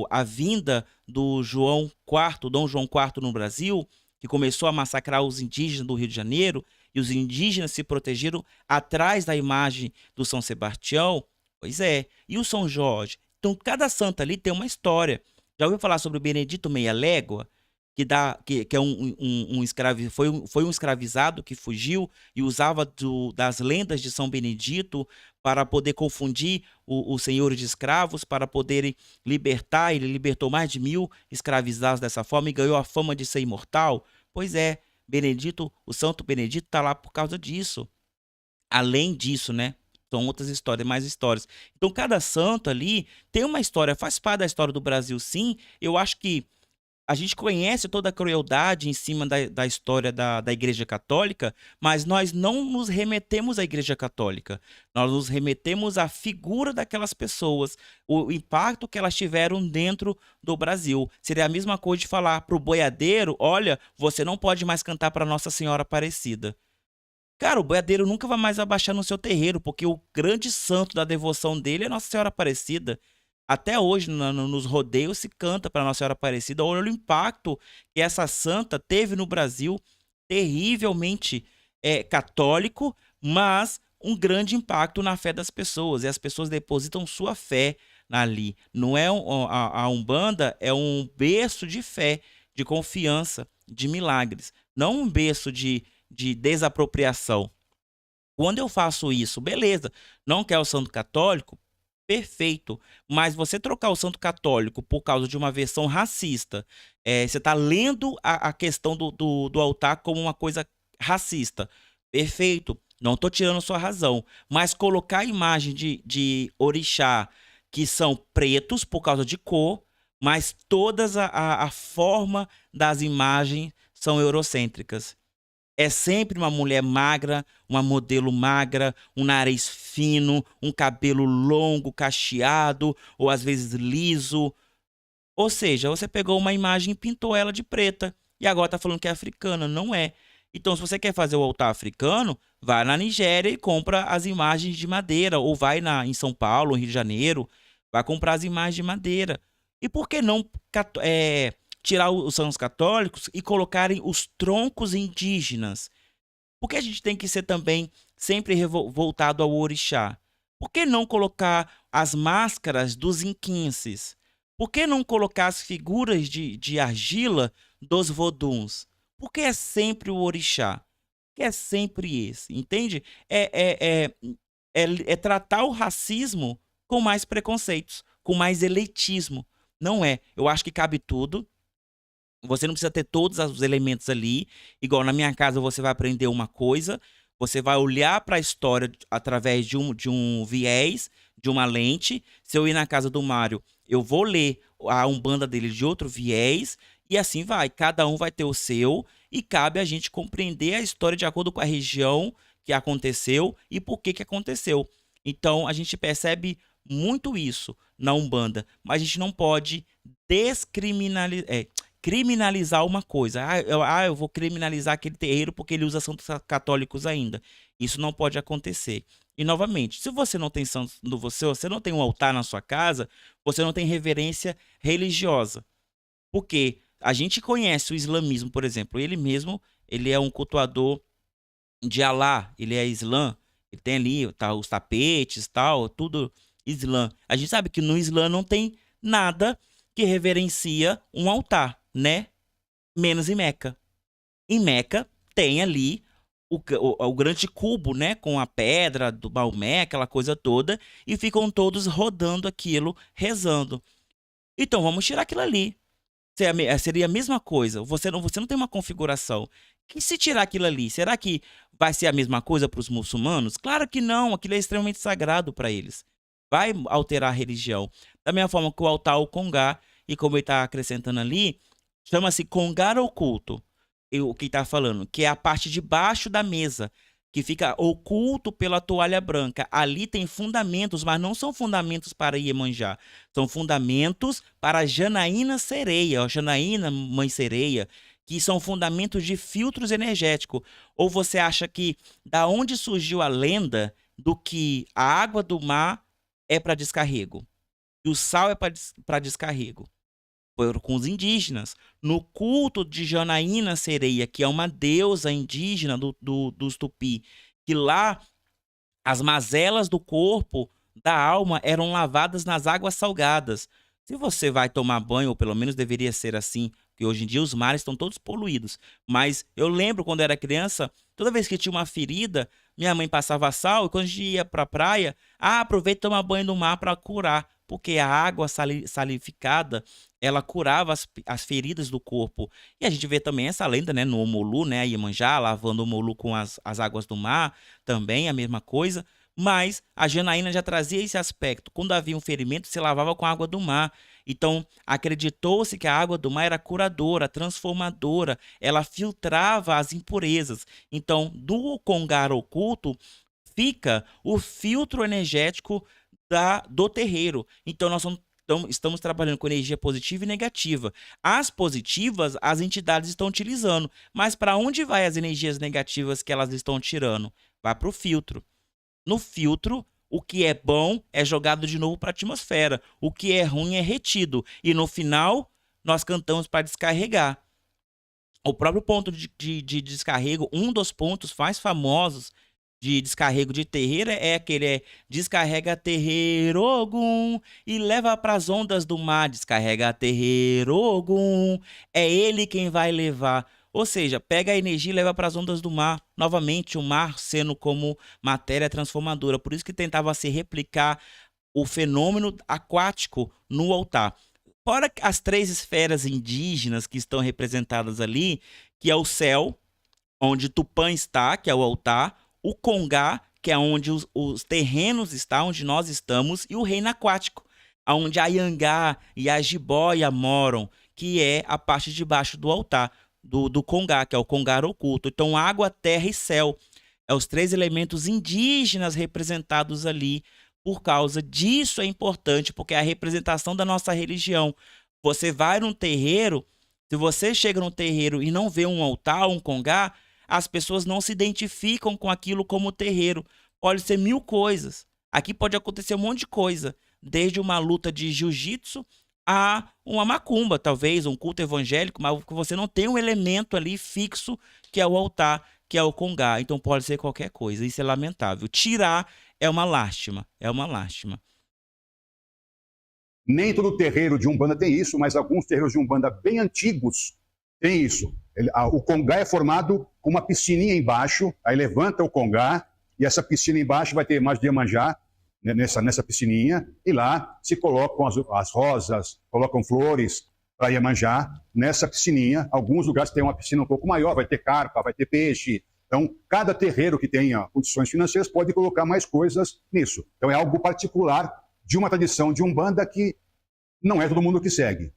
S1: a vinda do João IV, Dom João IV no Brasil, que começou a massacrar os indígenas do Rio de Janeiro, e os indígenas se protegeram atrás da imagem do São Sebastião? Pois é. E o São Jorge? Então, cada santo ali tem uma história. Já ouviu falar sobre o Benedito Meia Légua? Que é foi um escravizado que fugiu e usava das lendas de São Benedito para poder confundir os senhores de escravos, para poderem libertar. Ele libertou mais de 1.000 escravizados dessa forma e ganhou a fama de ser imortal. Pois é, Benedito, o Santo Benedito está lá por causa disso. Além disso, né? São outras histórias, mais histórias. Então, cada santo ali tem uma história, faz parte da história do Brasil, sim. Eu acho que a gente conhece toda a crueldade em cima da história da Igreja Católica, mas nós não nos remetemos à Igreja Católica. Nós nos remetemos à figura daquelas pessoas, o impacto que elas tiveram dentro do Brasil. Seria a mesma coisa de falar para o boiadeiro: olha, você não pode mais cantar para Nossa Senhora Aparecida. Cara, o boiadeiro nunca vai mais abaixar no seu terreiro, porque o grande santo da devoção dele é Nossa Senhora Aparecida. Até hoje, nos rodeios, se canta para Nossa Senhora Aparecida. Olha o impacto que essa santa teve no Brasil, terrivelmente católico, mas um grande impacto na fé das pessoas. E as pessoas depositam sua fé ali. Não é a Umbanda é um berço de fé, de confiança, de milagres. Não um berço de desapropriação. Quando eu faço isso, beleza, não quer o santo católico? Perfeito. Mas você trocar o santo católico por causa de uma versão racista, você está lendo a questão do altar como uma coisa racista. Perfeito. Não estou tirando sua razão. Mas colocar a imagem de orixá que são pretos por causa de cor, mas todas a forma das imagens são eurocêntricas. É sempre uma mulher magra, uma modelo magra, um nariz fino, um cabelo longo, cacheado, ou às vezes liso. Ou seja, você pegou uma imagem e pintou ela de preta, e agora tá falando que é africana. Não é. Então, se você quer fazer o altar africano, vai na Nigéria e compra as imagens de madeira, ou vai em São Paulo, Rio de Janeiro, vai comprar as imagens de madeira. E por que não tirar os santos católicos e colocarem os troncos indígenas? Porque a gente tem que ser também sempre voltado ao orixá. Por que não colocar as máscaras dos inquinces? Por que não colocar as figuras de argila dos voduns? Porque é sempre o orixá. Que é sempre esse, entende? É tratar o racismo com mais preconceitos, com mais elitismo. Não é. Eu acho que cabe tudo. Você não precisa ter todos os elementos ali. Igual na minha casa, você vai aprender uma coisa, você vai olhar para a história através de um viés, de uma lente. Se eu ir na casa do Mário, eu vou ler a Umbanda dele de outro viés, e assim vai. Cada um vai ter o seu, e cabe a gente compreender a história de acordo com a região que aconteceu e por que aconteceu. Então, a gente percebe muito isso na Umbanda, mas a gente não pode criminalizar uma coisa. Eu vou criminalizar aquele terreiro porque ele usa santos católicos ainda. Isso não pode acontecer. E, novamente, se você não tem santos no você não tem um altar na sua casa, você não tem reverência religiosa. Porque a gente conhece o islamismo, por exemplo. Ele mesmo, ele é um cultuador de Alá, ele é islã. Ele tem ali os tapetes, tal, tudo islã. A gente sabe que no islã não tem nada que reverencia um altar, né? Menos em Meca. Em Meca tem ali o grande cubo, né? Com a pedra do Maomé, aquela coisa toda, e ficam todos rodando aquilo, rezando. Então vamos tirar aquilo ali. Seria a mesma coisa. Você não tem uma configuração. E se tirar aquilo ali, será que vai ser a mesma coisa para os muçulmanos? Claro que não. Aquilo é extremamente sagrado para eles. Vai alterar a religião. Da mesma forma que o altar ao Congá, e como ele está acrescentando ali, chama-se Congar oculto. E o que está falando? Que é a parte de baixo da mesa, que fica oculto pela toalha branca. Ali tem fundamentos, mas não são fundamentos para Iemanjá. São fundamentos para Janaína Sereia, ó, Janaína Mãe Sereia, que são fundamentos de filtros energéticos. Ou você acha que da onde surgiu a lenda do que a água do mar é para descarrego e o sal é para descarrego? Foram com os indígenas. No culto de Janaína Sereia, que é uma deusa indígena dos Tupi, que lá as mazelas do corpo, da alma, eram lavadas nas águas salgadas. Se você vai tomar banho, ou pelo menos deveria ser assim, porque hoje em dia os mares estão todos poluídos. Mas eu lembro quando eu era criança, toda vez que tinha uma ferida, minha mãe passava sal e quando a gente ia para a praia, aproveita e toma banho no mar para curar, porque a água salificada, ela curava as feridas do corpo. E a gente vê também essa lenda, né, no Omolu, né, a Iemanjá lavando o Omolu com as águas do mar, também a mesma coisa. Mas a Janaína já trazia esse aspecto. Quando havia um ferimento, se lavava com a água do mar. Então, acreditou-se que a água do mar era curadora, transformadora, ela filtrava as impurezas. Então, do Congar oculto fica o filtro energético do terreiro. Então, estamos trabalhando com energia positiva e negativa. As positivas, as entidades estão utilizando. Mas para onde vai as energias negativas que elas estão tirando? Vai para o filtro. No filtro, o que é bom é jogado de novo para a atmosfera. O que é ruim é retido. E no final, nós cantamos para descarregar. O próprio ponto de descarrego, um dos pontos mais famosos de descarrego de terreiro é aquele descarrega terreiro Ogum e leva para as ondas do mar, descarrega terreiro Ogum, é ele quem vai levar. Ou seja, pega a energia e leva para as ondas do mar. Novamente, o mar sendo como matéria transformadora. Por isso que tentava se replicar o fenômeno aquático no altar. Fora as 3 esferas indígenas que estão representadas ali, que é o céu, onde Tupã está, que é o altar, o Congá, que é onde os terrenos estão, onde nós estamos, e o reino aquático, onde a Iangá e a Jiboia moram, que é a parte de baixo do altar, do Congá, que é o Congar oculto. Então, água, terra e céu. É os 3 elementos indígenas representados ali. Por causa disso é importante, porque é a representação da nossa religião. Você vai num terreiro, se você chega num terreiro e não vê um altar, um Congá, as pessoas não se identificam com aquilo como terreiro. Pode ser 1000 coisas. Aqui pode acontecer um monte de coisa, desde uma luta de jiu-jitsu a uma macumba, talvez, um culto evangélico, mas que você não tem um elemento ali fixo, que é o altar, que é o Congá. Então pode ser qualquer coisa. Isso é lamentável. Tirar é uma lástima. É uma lástima.
S2: Nem todo terreiro de Umbanda tem isso, mas alguns terreiros de Umbanda bem antigos têm isso. O Congá é formado com uma piscininha embaixo, aí levanta o Congá, e essa piscina embaixo vai ter imagem de Iemanjá, né, nessa piscininha, e lá se colocam as rosas, colocam flores para Iemanjá nessa piscininha. Alguns lugares tem uma piscina um pouco maior, vai ter carpa, vai ter peixe. Então, cada terreiro que tenha condições financeiras pode colocar mais coisas nisso. Então, é algo particular de uma tradição de Umbanda que não é todo mundo que segue.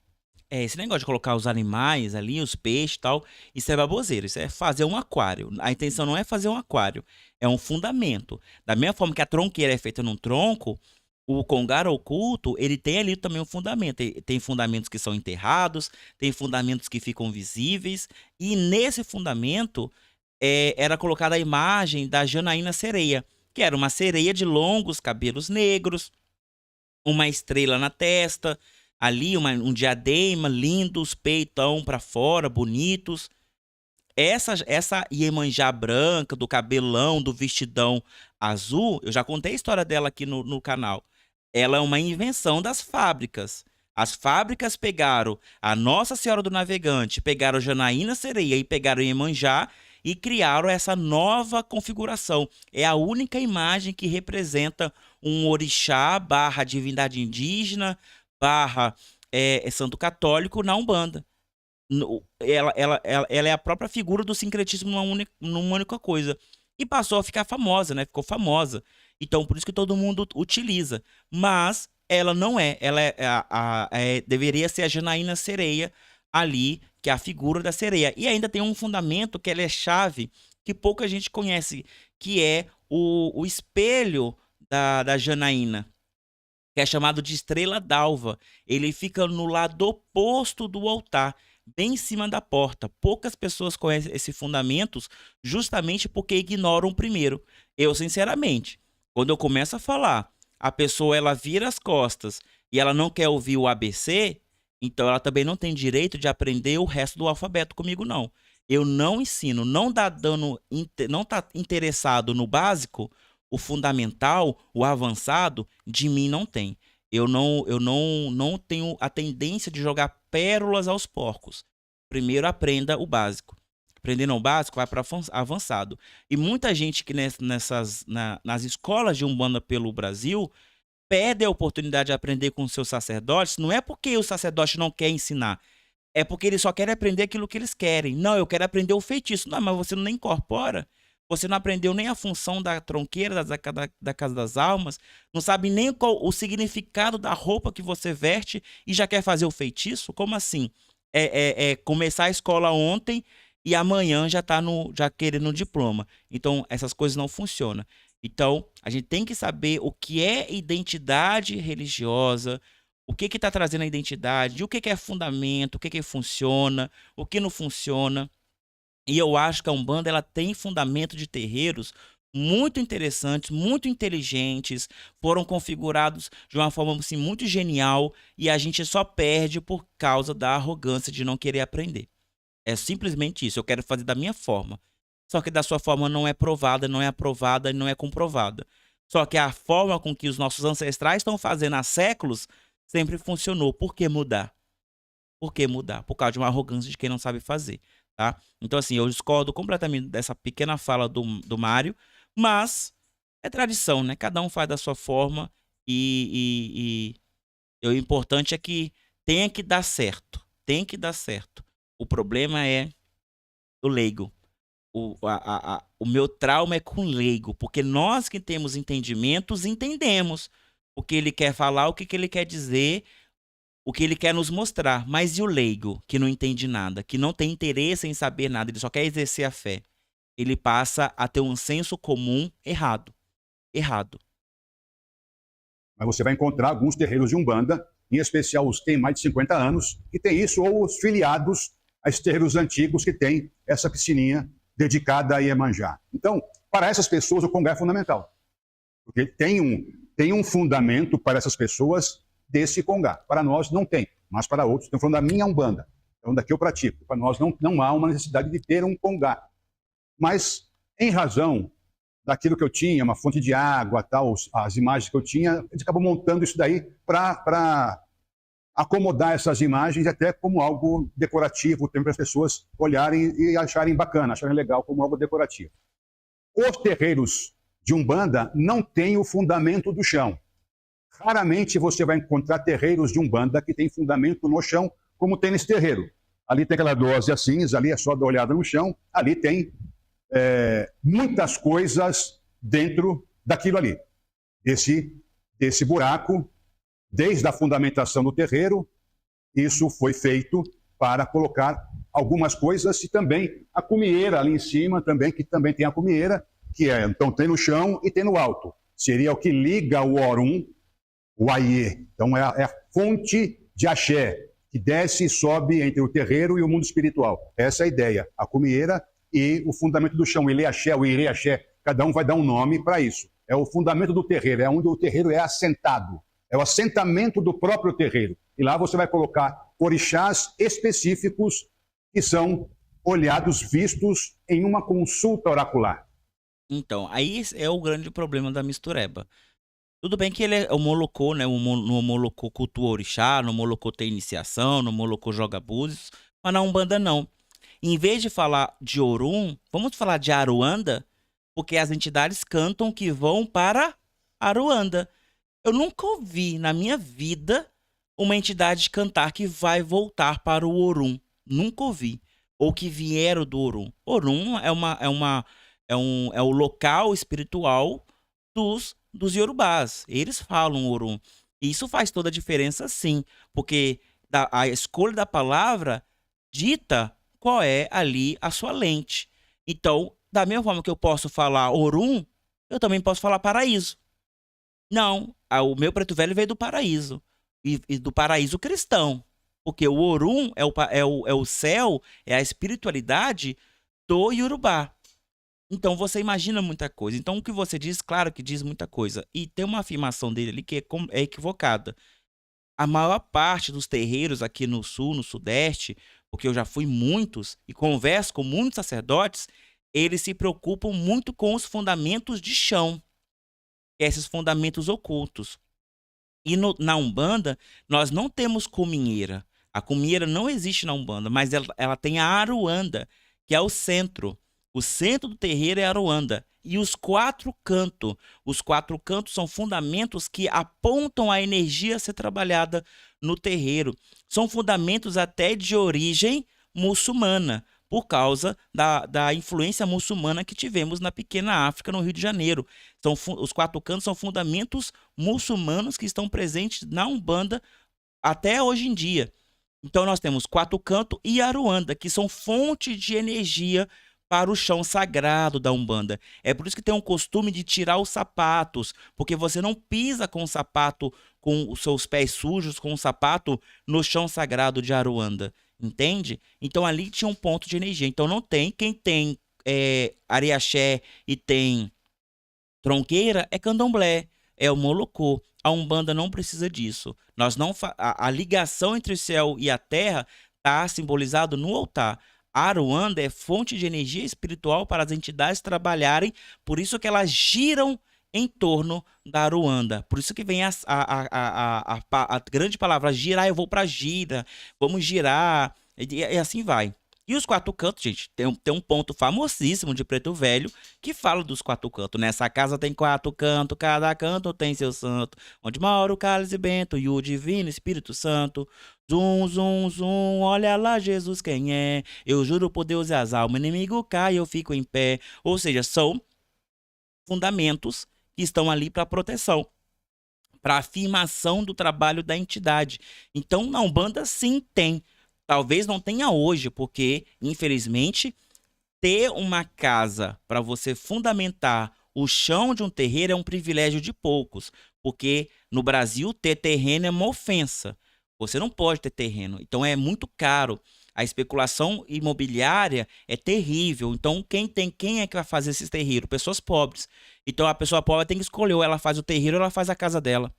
S1: Esse negócio de colocar os animais ali, os peixes e tal, isso é baboseiro, isso é fazer um aquário. A intenção não é fazer um aquário, é um fundamento. Da mesma forma que a tronqueira é feita num tronco, o Congar oculto, ele tem ali também um fundamento. Tem fundamentos que são enterrados, tem fundamentos que ficam visíveis, e nesse fundamento era colocada a imagem da Janaína Sereia, que era uma sereia de longos cabelos negros, uma estrela na testa, ali um diadema lindo, os peitão para fora, bonitos. Essa Iemanjá branca, do cabelão, do vestidão azul, eu já contei a história dela aqui no canal. Ela é uma invenção das fábricas. As fábricas pegaram a Nossa Senhora do Navegante, pegaram Janaína Sereia e pegaram Iemanjá e criaram essa nova configuração. É a única imagem que representa um orixá barra divindade indígena barra santo católico na Umbanda. Ela é a própria figura do sincretismo numa única coisa. E passou a ficar famosa, né? Ficou famosa. Então, por isso que todo mundo utiliza. Mas ela não é. Ela deveria ser a Janaína Sereia ali, que é a figura da sereia. E ainda tem um fundamento que ela é chave, que pouca gente conhece, que é o espelho da Janaína, que é chamado de estrela d'alva. Ele fica no lado oposto do altar, bem em cima da porta. Poucas pessoas conhecem esses fundamentos justamente porque ignoram o primeiro. Eu, sinceramente, quando eu começo a falar, a pessoa ela vira as costas e ela não quer ouvir o ABC, então ela também não tem direito de aprender o resto do alfabeto comigo, não. Eu não ensino, não tá interessado no básico, o fundamental, o avançado, de mim não tem. Eu não tenho a tendência de jogar pérolas aos porcos. Primeiro aprenda o básico. Aprendendo o básico, vai para avançado. E muita gente que nas escolas de Umbanda pelo Brasil perde a oportunidade de aprender com os seus sacerdotes, não é porque o sacerdote não quer ensinar, é porque eles só querem aprender aquilo que eles querem. Não, eu quero aprender o feitiço. Não, mas você não incorpora. Você não aprendeu nem a função da tronqueira, da Casa das Almas, não sabe nem qual o significado da roupa que você veste e já quer fazer o feitiço? Como assim? Começar a escola ontem e amanhã já querendo um diploma. Então, essas coisas não funcionam. Então, a gente tem que saber o que é identidade religiosa, o que está trazendo a identidade, o que é fundamento, o que funciona, o que não funciona. E eu acho que a Umbanda ela tem fundamento de terreiros muito interessantes, muito inteligentes, foram configurados de uma forma assim, muito genial e a gente só perde por causa da arrogância de não querer aprender. É simplesmente isso, eu quero fazer da minha forma. Só que da sua forma não é provada, não é aprovada e não é comprovada. Só que a forma com que os nossos ancestrais estão fazendo há séculos sempre funcionou. Por que mudar? Por que mudar? Por causa de uma arrogância de quem não sabe fazer, tá? Então, assim, eu discordo completamente dessa pequena fala do Mário, mas é tradição, né? Cada um faz da sua forma e o importante é que tenha que dar certo. Tem que dar certo. O problema é o leigo. O meu trauma é com leigo, porque nós que temos entendimentos, entendemos o que ele quer falar, o que ele quer dizer, o que ele quer nos mostrar. Mas e o leigo, que não entende nada, que não tem interesse em saber nada, ele só quer exercer a fé? Ele passa a ter um senso comum errado. Errado.
S2: Mas você vai encontrar alguns terreiros de Umbanda, em especial os que têm mais de 50 anos, que tem isso, ou os filiados a esses terreiros antigos que têm essa piscininha dedicada a Iemanjá. Então, para essas pessoas, o Congá é fundamental. Porque tem um fundamento para essas pessoas desse Congá. Para nós, não tem. Mas para outros, estou falando da minha Umbanda. Então, daqui eu pratico. Para nós, não há uma necessidade de ter um Congá. Mas, em razão daquilo que eu tinha, uma fonte de água, tal, as imagens que eu tinha, a gente acabou montando isso daí para acomodar essas imagens até como algo decorativo, para as pessoas olharem e acharem bacana, acharem legal como algo decorativo. Os terreiros de Umbanda não têm o fundamento do chão. Raramente você vai encontrar terreiros de Umbanda que tem fundamento no chão, como tem nesse terreiro. Ali tem aquela dose assim, ali é só dar olhada no chão, ali tem muitas coisas dentro daquilo ali. Desse buraco, desde a fundamentação do terreiro, isso foi feito para colocar algumas coisas e também a cumieira ali em cima, também, que também tem a cumieira, então tem no chão e tem no alto. Seria o que liga o Orum, o Aie. Então é a fonte de axé, que desce e sobe entre o terreiro e o mundo espiritual. Essa é a ideia. A cumieira e o fundamento do chão, o Ilê Axé, o Irê Axé, cada um vai dar um nome para isso. É o fundamento do terreiro, é onde o terreiro é assentado. É o assentamento do próprio terreiro. E lá você vai colocar orixás específicos que são olhados, vistos em uma consulta oracular.
S1: Então, aí é o grande problema da mistureba. Tudo bem que ele é homolocô, né? No homolocô cultua orixá, no homolocô tem iniciação, no homolocô joga búzios, mas na Umbanda não. Em vez de falar de Orum, vamos falar de Aruanda, porque as entidades cantam que vão para Aruanda. Eu nunca ouvi na minha vida uma entidade cantar que vai voltar para o Orum. Nunca ouvi. Ou que vieram do Orum. Orum é o local espiritual dos Yorubás. Eles falam Orum. E isso faz toda a diferença, sim. Porque a escolha da palavra dita qual é ali a sua lente. Então, da mesma forma que eu posso falar Orum, eu também posso falar paraíso. Não, o meu preto velho veio do paraíso. E do paraíso cristão. Porque o Orum é o céu, é a espiritualidade do Yorubá. Então você imagina muita coisa. Então o que você diz, claro que diz muita coisa. E tem uma afirmação dele ali que é equivocada. A maior parte dos terreiros aqui no sul, no sudeste, porque eu já fui muitos e converso com muitos sacerdotes, eles se preocupam muito com os fundamentos de chão, esses fundamentos ocultos. E na Umbanda, nós não temos cuminheira. A cuminheira não existe na Umbanda, mas ela tem a Aruanda, que é o centro. O centro do terreiro é a Aruanda. E os quatro cantos. Os quatro cantos são fundamentos que apontam a energia a ser trabalhada no terreiro. São fundamentos até de origem muçulmana, por causa da influência muçulmana que tivemos na pequena África, no Rio de Janeiro. Os quatro cantos são fundamentos muçulmanos que estão presentes na Umbanda até hoje em dia. Então nós temos quatro cantos e Aruanda, que são fonte de energia para o chão sagrado da Umbanda. É por isso que tem um costume de tirar os sapatos, porque você não pisa com o sapato, com os seus pés sujos, com o sapato no chão sagrado de Aruanda. Entende? Então ali tinha um ponto de energia. Então não tem. Quem tem Ariaxé e tem tronqueira é candomblé, é o molocô. A Umbanda não precisa disso. Nós não a ligação entre o céu e a terra está simbolizado no altar. A Aruanda é fonte de energia espiritual para as entidades trabalharem, por isso que elas giram em torno da Aruanda. Por isso que vem a grande palavra girar, eu vou para gira, vamos girar, e assim vai. E os quatro cantos, gente, tem um ponto famosíssimo de Preto Velho que fala dos quatro cantos. Nessa casa tem quatro cantos, cada canto tem seu santo. Onde mora o cálice bento e o divino Espírito Santo. Zum, zum, zum, olha lá Jesus quem é. Eu juro por Deus e as almas, inimigo cai, eu fico em pé. Ou seja, são fundamentos que estão ali para proteção, para afirmação do trabalho da entidade. Então, na Umbanda, sim, tem. Talvez não tenha hoje, porque, infelizmente, ter uma casa para você fundamentar o chão de um terreiro é um privilégio de poucos. Porque no Brasil, ter terreno é uma ofensa. Você não pode ter terreno. Então, é muito caro. A especulação imobiliária é terrível. Então, quem é que vai fazer esses terreiros? Pessoas pobres. Então, a pessoa pobre tem que escolher, ou ela faz o terreiro ou ela faz a casa dela.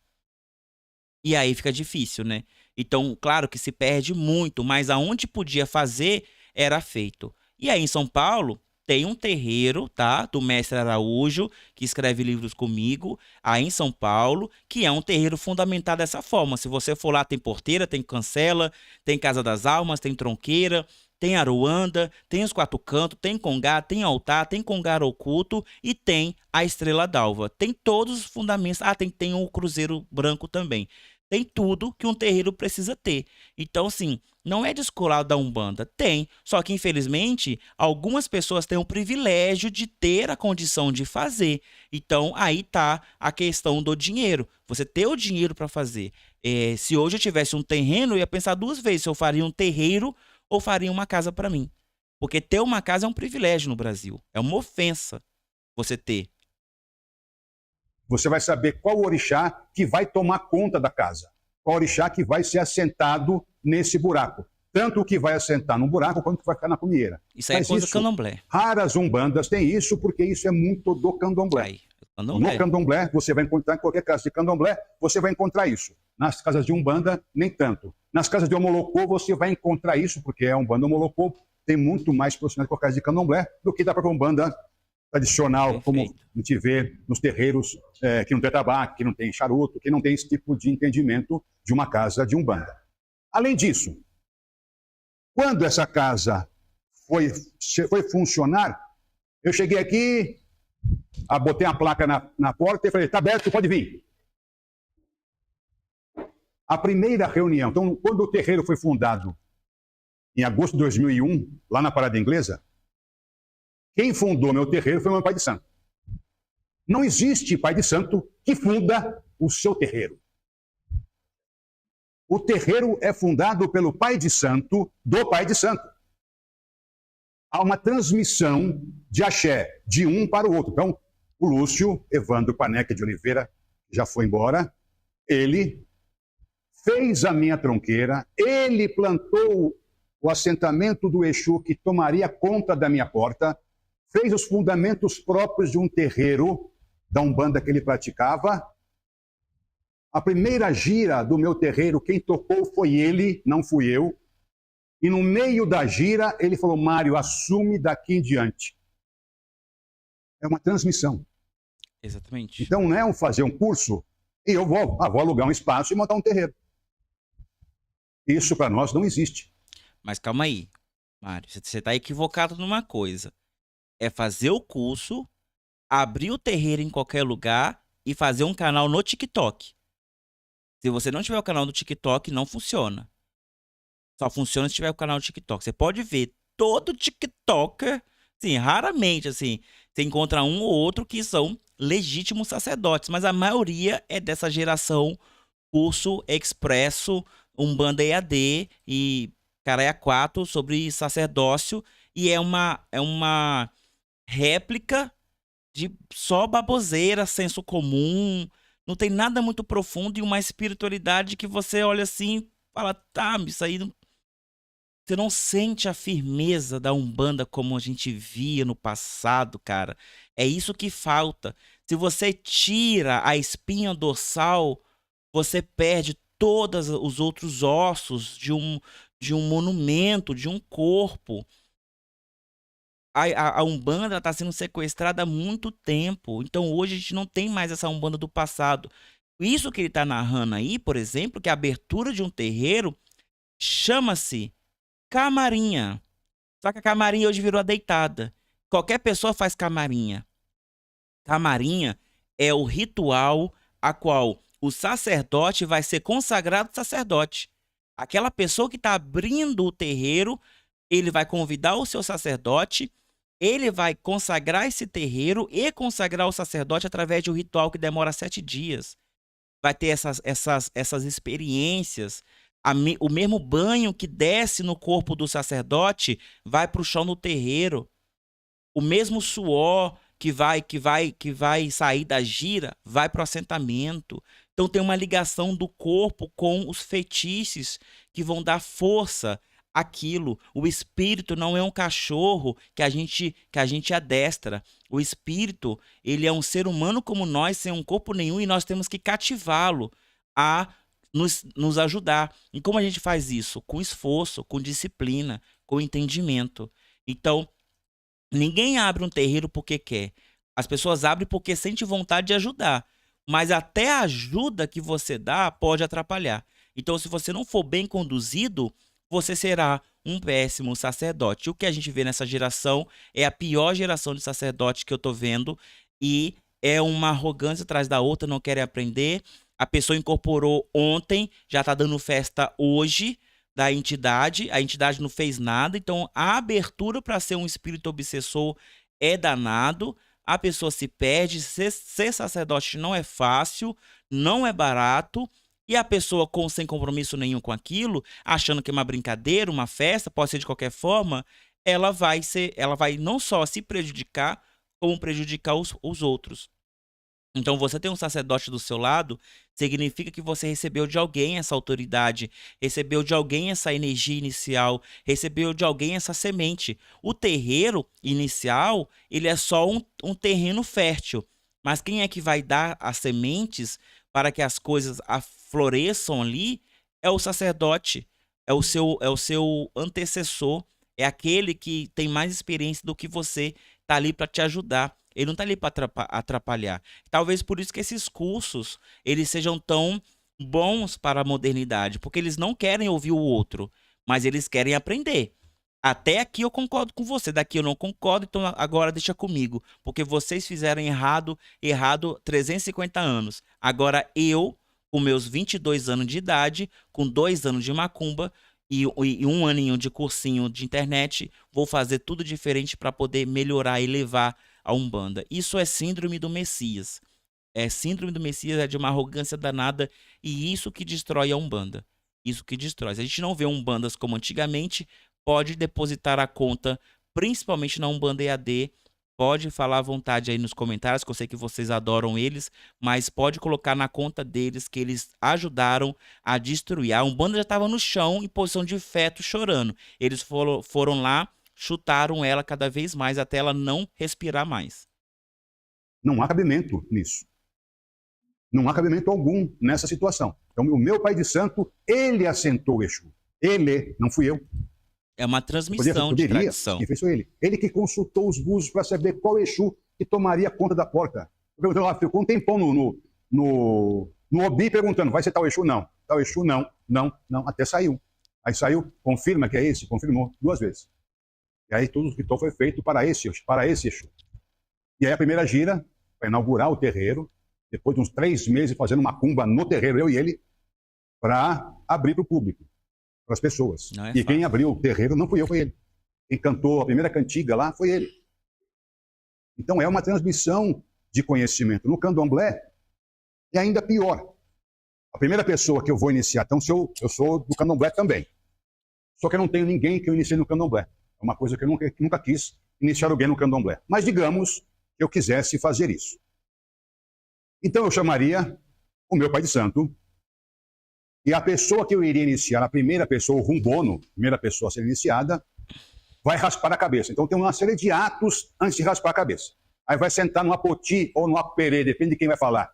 S1: E aí fica difícil, né? Então, claro que se perde muito, mas aonde podia fazer, era feito. E aí, em São Paulo, tem um terreiro, tá? Do mestre Araújo, que escreve livros comigo, aí em São Paulo, que é um terreiro fundamentado dessa forma. Se você for lá, tem porteira, tem cancela, tem Casa das Almas, tem tronqueira, tem Aruanda, tem os quatro cantos, tem congá, tem altar, tem congá oculto e tem a estrela d'alva. Tem todos os fundamentos. Ah, tem o cruzeiro branco também. Tem tudo que um terreiro precisa ter. Então, assim, não é descolado da Umbanda. Tem. Só que, infelizmente, algumas pessoas têm o privilégio de ter a condição de fazer. Então, aí tá a questão do dinheiro. Você ter o dinheiro para fazer. Se hoje eu tivesse um terreno, eu ia pensar duas vezes se eu faria um terreiro ou faria uma casa para mim. Porque ter uma casa é um privilégio no Brasil. É uma ofensa você ter.
S2: Você vai saber qual orixá que vai tomar conta da casa, qual orixá que vai ser assentado nesse buraco. Tanto o que vai assentar no buraco quanto o que vai ficar na cunheira.
S1: Isso aí é coisa do candomblé.
S2: Raras umbandas têm isso, porque isso é muito do candomblé.
S1: Aí, candomblé.
S2: No candomblé, você vai encontrar, em qualquer casa de candomblé, você vai encontrar isso. Nas casas de umbanda, nem tanto. Nas casas de homolocô, você vai encontrar isso, porque a umbanda homolocô tem muito mais profissionais com a casa de candomblé do que da própria umbanda tradicional, como
S1: Perfeito.
S2: a gente vê nos terreiros que não tem tabaco, que não tem charuto, que não tem esse tipo de entendimento de uma casa de Umbanda. Além disso, quando essa casa foi funcionar, eu cheguei aqui, botei uma placa na porta e falei, está aberto, pode vir. A primeira reunião, então, quando o terreiro foi fundado, em agosto de 2001, lá na Parada Inglesa, quem fundou meu terreiro foi meu pai de santo. Não existe pai de santo que funda o seu terreiro. O terreiro é fundado pelo pai de santo do pai de santo. Há uma transmissão de axé de um para o outro. Então, o Lúcio Evandro Paneca de Oliveira já foi embora. Ele fez a minha tronqueira, ele plantou o assentamento do Exu que tomaria conta da minha porta, fez os fundamentos próprios de um terreiro da Umbanda que ele praticava. A primeira gira do meu terreiro, quem tocou foi ele, não fui eu. E no meio da gira, ele falou, Mário, assume daqui em diante. É uma transmissão.
S1: Exatamente.
S2: Então não é fazer um curso e eu vou alugar um espaço e montar um terreiro. Isso para nós não existe.
S1: Mas calma aí, Mário, você está equivocado numa coisa. É fazer o curso, abrir o terreiro em qualquer lugar e fazer um canal no TikTok. Se você não tiver o canal do TikTok, não funciona. Só funciona se tiver o canal do TikTok. Você pode ver todo TikToker, assim, raramente, assim, você encontra um ou outro que são legítimos sacerdotes, mas a maioria é dessa geração curso expresso, Umbanda EAD e Caralho 4 sobre sacerdócio, e é uma réplica de só baboseira, senso comum, não tem nada muito profundo e uma espiritualidade que você olha assim e fala, tá, isso aí você não sente a firmeza da Umbanda como a gente via no passado, cara. É isso que falta. Se você tira a espinha dorsal, você perde todos os outros ossos de um monumento, de um corpo. A Umbanda está sendo sequestrada há muito tempo. Então hoje a gente não tem mais essa Umbanda do passado. Isso que ele está narrando aí, por exemplo, que a abertura de um terreiro chama-se camarinha. Só que a camarinha hoje virou a deitada. Qualquer pessoa faz camarinha. Camarinha é o ritual a qual o sacerdote vai ser consagrado sacerdote. Aquela pessoa que está abrindo o terreiro, ele vai convidar o seu sacerdote, ele vai consagrar esse terreiro e consagrar o sacerdote através de um ritual que demora 7 dias. Vai ter essas experiências. O mesmo banho que desce no corpo do sacerdote vai para o chão do terreiro. O mesmo suor que vai sair da gira vai para o assentamento. Então tem uma ligação do corpo com os feitiços que vão dar força àquilo. O espírito não é um cachorro que a gente adestra. O espírito, ele é um ser humano como nós, sem um corpo nenhum, e nós temos que cativá-lo a nos ajudar. E como a gente faz isso? Com esforço, com disciplina, com entendimento. Então, ninguém abre um terreiro porque quer. As pessoas abrem porque sente vontade de ajudar. Mas até a ajuda que você dá pode atrapalhar. Então, se você não for bem conduzido, você será um péssimo sacerdote. O que a gente vê nessa geração é a pior geração de sacerdote que eu tô vendo. E é uma arrogância atrás da outra, não querem aprender. A pessoa incorporou ontem, já está dando festa hoje da entidade, a entidade não fez nada, então a abertura para ser um espírito obsessor é danado, a pessoa se perde, ser sacerdote não é fácil, não é barato, e a pessoa sem compromisso nenhum com aquilo, achando que é uma brincadeira, uma festa, pode ser de qualquer forma, ela vai não só se prejudicar, como prejudicar os outros. Então, você ter um sacerdote do seu lado significa que você recebeu de alguém essa autoridade, recebeu de alguém essa energia inicial, recebeu de alguém essa semente. O terreiro inicial, ele é só um terreno fértil. Mas quem é que vai dar as sementes para que as coisas floresçam ali é o sacerdote, é o seu antecessor, é aquele que tem mais experiência do que você, está ali para te ajudar. Ele não tá ali para atrapalhar. Talvez por isso que esses cursos, eles sejam tão bons para a modernidade, porque eles não querem ouvir o outro, mas eles querem aprender. Até aqui eu concordo com você, daqui eu não concordo, então agora deixa comigo, porque vocês fizeram errado 350 anos. Agora eu, com meus 22 anos de idade, com 2 anos de macumba e um aninho de cursinho de internet, vou fazer tudo diferente para poder melhorar e levar a Umbanda. Isso é síndrome do Messias. É síndrome do Messias, é de uma arrogância danada e isso que destrói a Umbanda. Isso que destrói. Se a gente não vê Umbandas como antigamente, pode depositar a conta, principalmente na Umbanda EAD. Pode falar à vontade aí nos comentários, que eu sei que vocês adoram eles, mas pode colocar na conta deles que eles ajudaram a destruir. A Umbanda já estava no chão, em posição de feto, chorando. Eles foram lá, chutaram ela cada vez mais até ela não respirar mais.
S2: Não há cabimento nisso. Não há cabimento algum nessa situação. Então, o meu pai de santo, ele assentou o Exu. Ele, não fui eu.
S1: É uma transmissão de tradição.
S2: Quem fez foi ele. Ele que consultou os búzios para saber qual Exu que tomaria conta da porta. Ficou um tempão no Obi perguntando, vai ser tal Exu? Não. Tal Exu? Não. Não. Até saiu. Aí saiu, confirma que é esse, confirmou 2 vezes. E aí tudo o ritual foi feito para esse Exu. E aí a primeira gira, para inaugurar o terreiro, depois de uns 3 meses fazendo macumba no terreiro, eu e ele, para abrir para o público, para as pessoas. E quem abriu o terreiro não fui eu, foi ele. Quem cantou a primeira cantiga lá foi ele. Então é uma transmissão de conhecimento. No candomblé é ainda pior. A primeira pessoa que eu vou iniciar, então eu sou do candomblé também. Só que eu não tenho ninguém que eu iniciei no candomblé. É uma coisa que eu nunca quis iniciar alguém no candomblé. Mas digamos que eu quisesse fazer isso. Então eu chamaria o meu pai de santo, e a pessoa que eu iria iniciar, a primeira pessoa, o rumbono, a primeira pessoa a ser iniciada, vai raspar a cabeça. Então tem uma série de atos antes de raspar a cabeça. Aí vai sentar no apoti ou no aperê, depende de quem vai falar.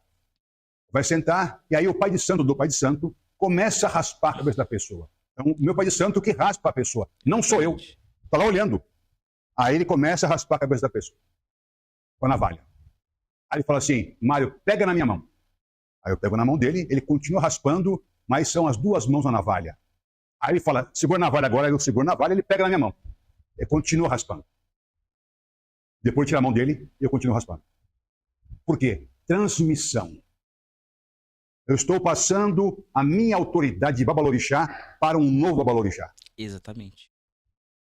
S2: Vai sentar, e aí o pai de santo do pai de santo começa a raspar a cabeça da pessoa. Então o meu pai de santo que raspa a pessoa, não sou eu. Está lá olhando. Aí ele começa a raspar a cabeça da pessoa com a navalha. Aí ele fala assim, Mário, pega na minha mão. Aí eu pego na mão dele, ele continua raspando, mas são as 2 mãos na navalha. Aí ele fala, segura a navalha agora, eu seguro a navalha, ele pega na minha mão. Ele continua raspando. Depois tira a mão dele e eu continuo raspando. Por quê? Transmissão. Eu estou passando a minha autoridade de Babalorixá para um novo Babalorixá.
S1: Exatamente.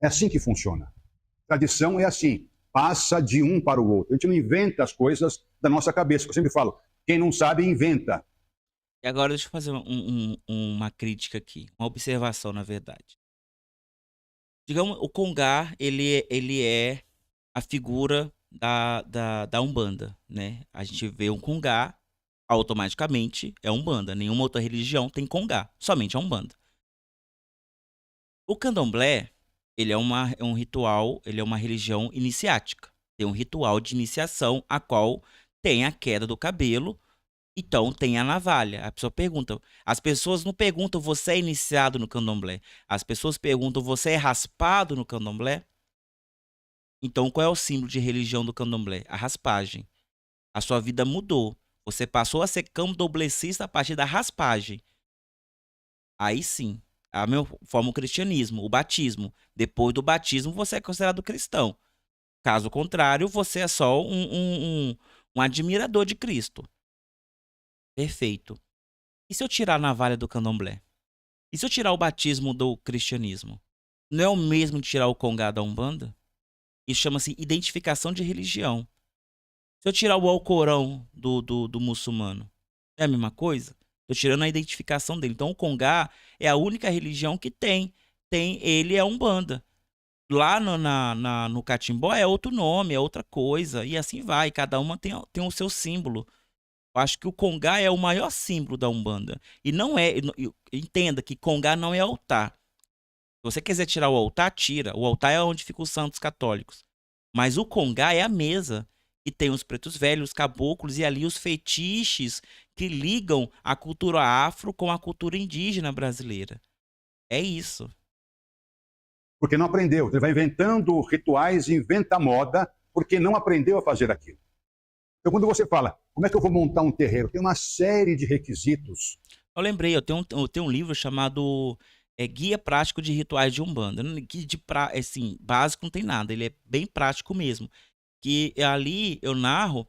S2: É assim que funciona. Tradição é assim, passa de um para o outro. A gente não inventa as coisas da nossa cabeça. Eu sempre falo, quem não sabe, inventa.
S1: E agora deixa eu fazer uma crítica aqui, uma observação, na verdade. Digamos, o Congá, ele é a figura da Umbanda, né? A gente vê um Congá, automaticamente é Umbanda. Nenhuma outra religião tem Congá, somente a Umbanda. O Candomblé, ele é um ritual, ele é uma religião iniciática. Tem um ritual de iniciação, a qual tem a queda do cabelo, então tem a navalha. A pessoa pergunta, as pessoas não perguntam, você é iniciado no candomblé? As pessoas perguntam, você é raspado no candomblé? Então qual é o símbolo de religião do candomblé? A raspagem. A sua vida mudou. Você passou a ser candomblessista a partir da raspagem. Aí sim, a mesma forma o cristianismo, o batismo. Depois do batismo você é considerado cristão. Caso contrário, você é só um admirador de Cristo. Perfeito. E se eu tirar a navalha do candomblé? E se eu tirar o batismo do cristianismo? Não é o mesmo de tirar o congá da Umbanda? Isso chama-se identificação de religião. Se eu tirar o Alcorão do muçulmano, é a mesma coisa? Estou tirando a identificação dele. Então o congá é a única religião que tem. Ele é Umbanda. Lá no Catimbó é outro nome, é outra coisa. E assim vai. Cada uma tem o seu símbolo. Eu acho que o congá é o maior símbolo da Umbanda. E não é. Entenda que congá não é altar. Se você quiser tirar o altar, tira. O altar é onde ficam os santos católicos. Mas o congá é a mesa. E tem os pretos velhos, os caboclos e ali os fetiches que ligam a cultura afro com a cultura indígena brasileira. É isso.
S2: Porque não aprendeu. Ele vai inventando rituais, inventa moda, porque não aprendeu a fazer aquilo. Então, quando você fala, como é que eu vou montar um terreiro? Tem uma série de requisitos.
S1: Eu lembrei, eu tenho um livro chamado Guia Prático de Rituais de Umbanda. Que assim, básico não tem nada, ele é bem prático mesmo. Que ali eu narro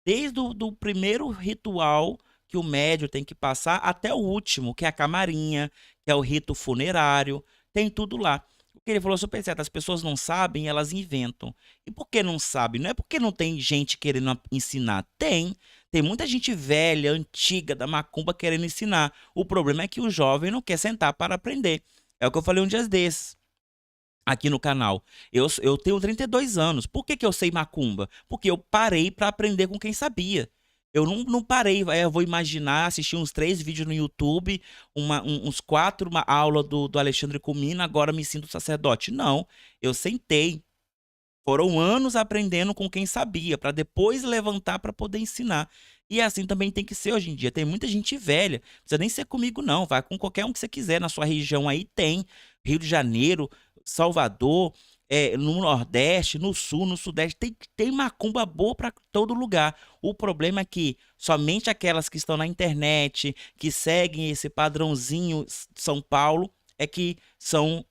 S1: desde o do primeiro ritual que o médium tem que passar até o último, que é a camarinha, que é o rito funerário, tem tudo lá. O que ele falou super certo, as pessoas não sabem, elas inventam. E por que não sabem? Não é porque não tem gente querendo ensinar. Tem muita gente velha, antiga, da macumba querendo ensinar. O problema é que o jovem não quer sentar para aprender. É o que eu falei um dia desses aqui no canal. Eu tenho 32 anos. Por que que eu sei macumba? Porque eu parei para aprender com quem sabia. Eu não parei, eu vou imaginar, assistir uns 3 vídeos no YouTube, uns 4, uma aula do Alexandre Comina, agora me sinto sacerdote. Não, eu sentei. Foram anos aprendendo com quem sabia, para depois levantar para poder ensinar. E assim também tem que ser hoje em dia. Tem muita gente velha, não precisa nem ser comigo, não. Vai com qualquer um que você quiser. Na sua região aí tem. Rio de Janeiro, Salvador, no Nordeste, no Sul, no Sudeste. Tem macumba boa para todo lugar. O problema é que somente aquelas que estão na internet, que seguem esse padrãozinho São Paulo, é que são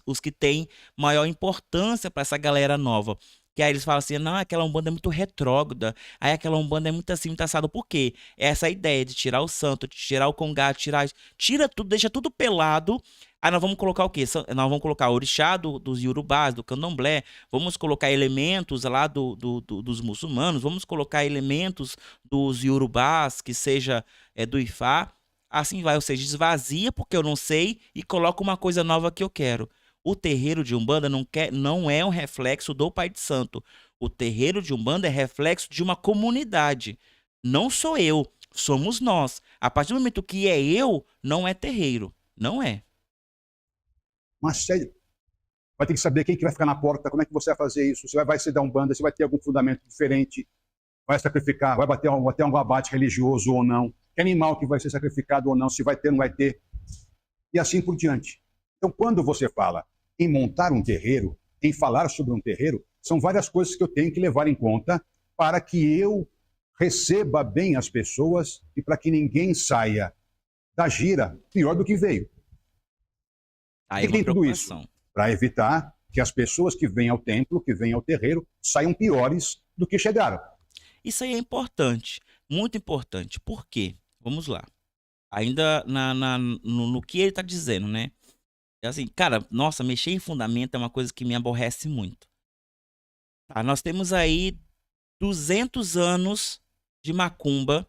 S1: os que têm maior importância para essa galera nova. Que aí eles falam assim, não, aquela Umbanda é muito retrógrada, aí aquela Umbanda é muito assim, muito assado. Por quê? Essa ideia de tirar o santo, de tirar o congá, tira tudo, deixa tudo pelado. Aí nós vamos colocar o quê? Nós vamos colocar o orixá dos Yorubás, do Candomblé, vamos colocar elementos lá dos muçulmanos, vamos colocar elementos dos Yorubás, que seja do Ifá. Assim vai, ou seja, esvazia porque eu não sei e coloca uma coisa nova que eu quero. O terreiro de Umbanda não é um reflexo do Pai de Santo. O terreiro de Umbanda é reflexo de uma comunidade. Não sou eu, somos nós. A partir do momento que é eu, não é terreiro. Não é.
S2: Mas vai ter que saber quem que vai ficar na porta, como é que você vai fazer isso, você vai ser da Umbanda, você vai ter algum fundamento diferente, vai sacrificar, vai ter um abate religioso ou não, que animal que vai ser sacrificado ou não, se vai ter ou não vai ter, e assim por diante. Então, quando você fala em montar um terreiro, em falar sobre um terreiro, são várias coisas que eu tenho que levar em conta para que eu receba bem as pessoas e para que ninguém saia da gira pior do que veio.
S1: Aí
S2: E tem tudo isso para evitar que as pessoas que vêm ao templo, que vêm ao terreiro, saiam piores do que chegaram.
S1: Isso aí é importante, muito importante. Por quê? Vamos lá. Ainda no que ele está dizendo, né? É assim, cara, nossa, mexer em fundamento é uma coisa que me aborrece muito. Tá, nós temos aí 200 anos de macumba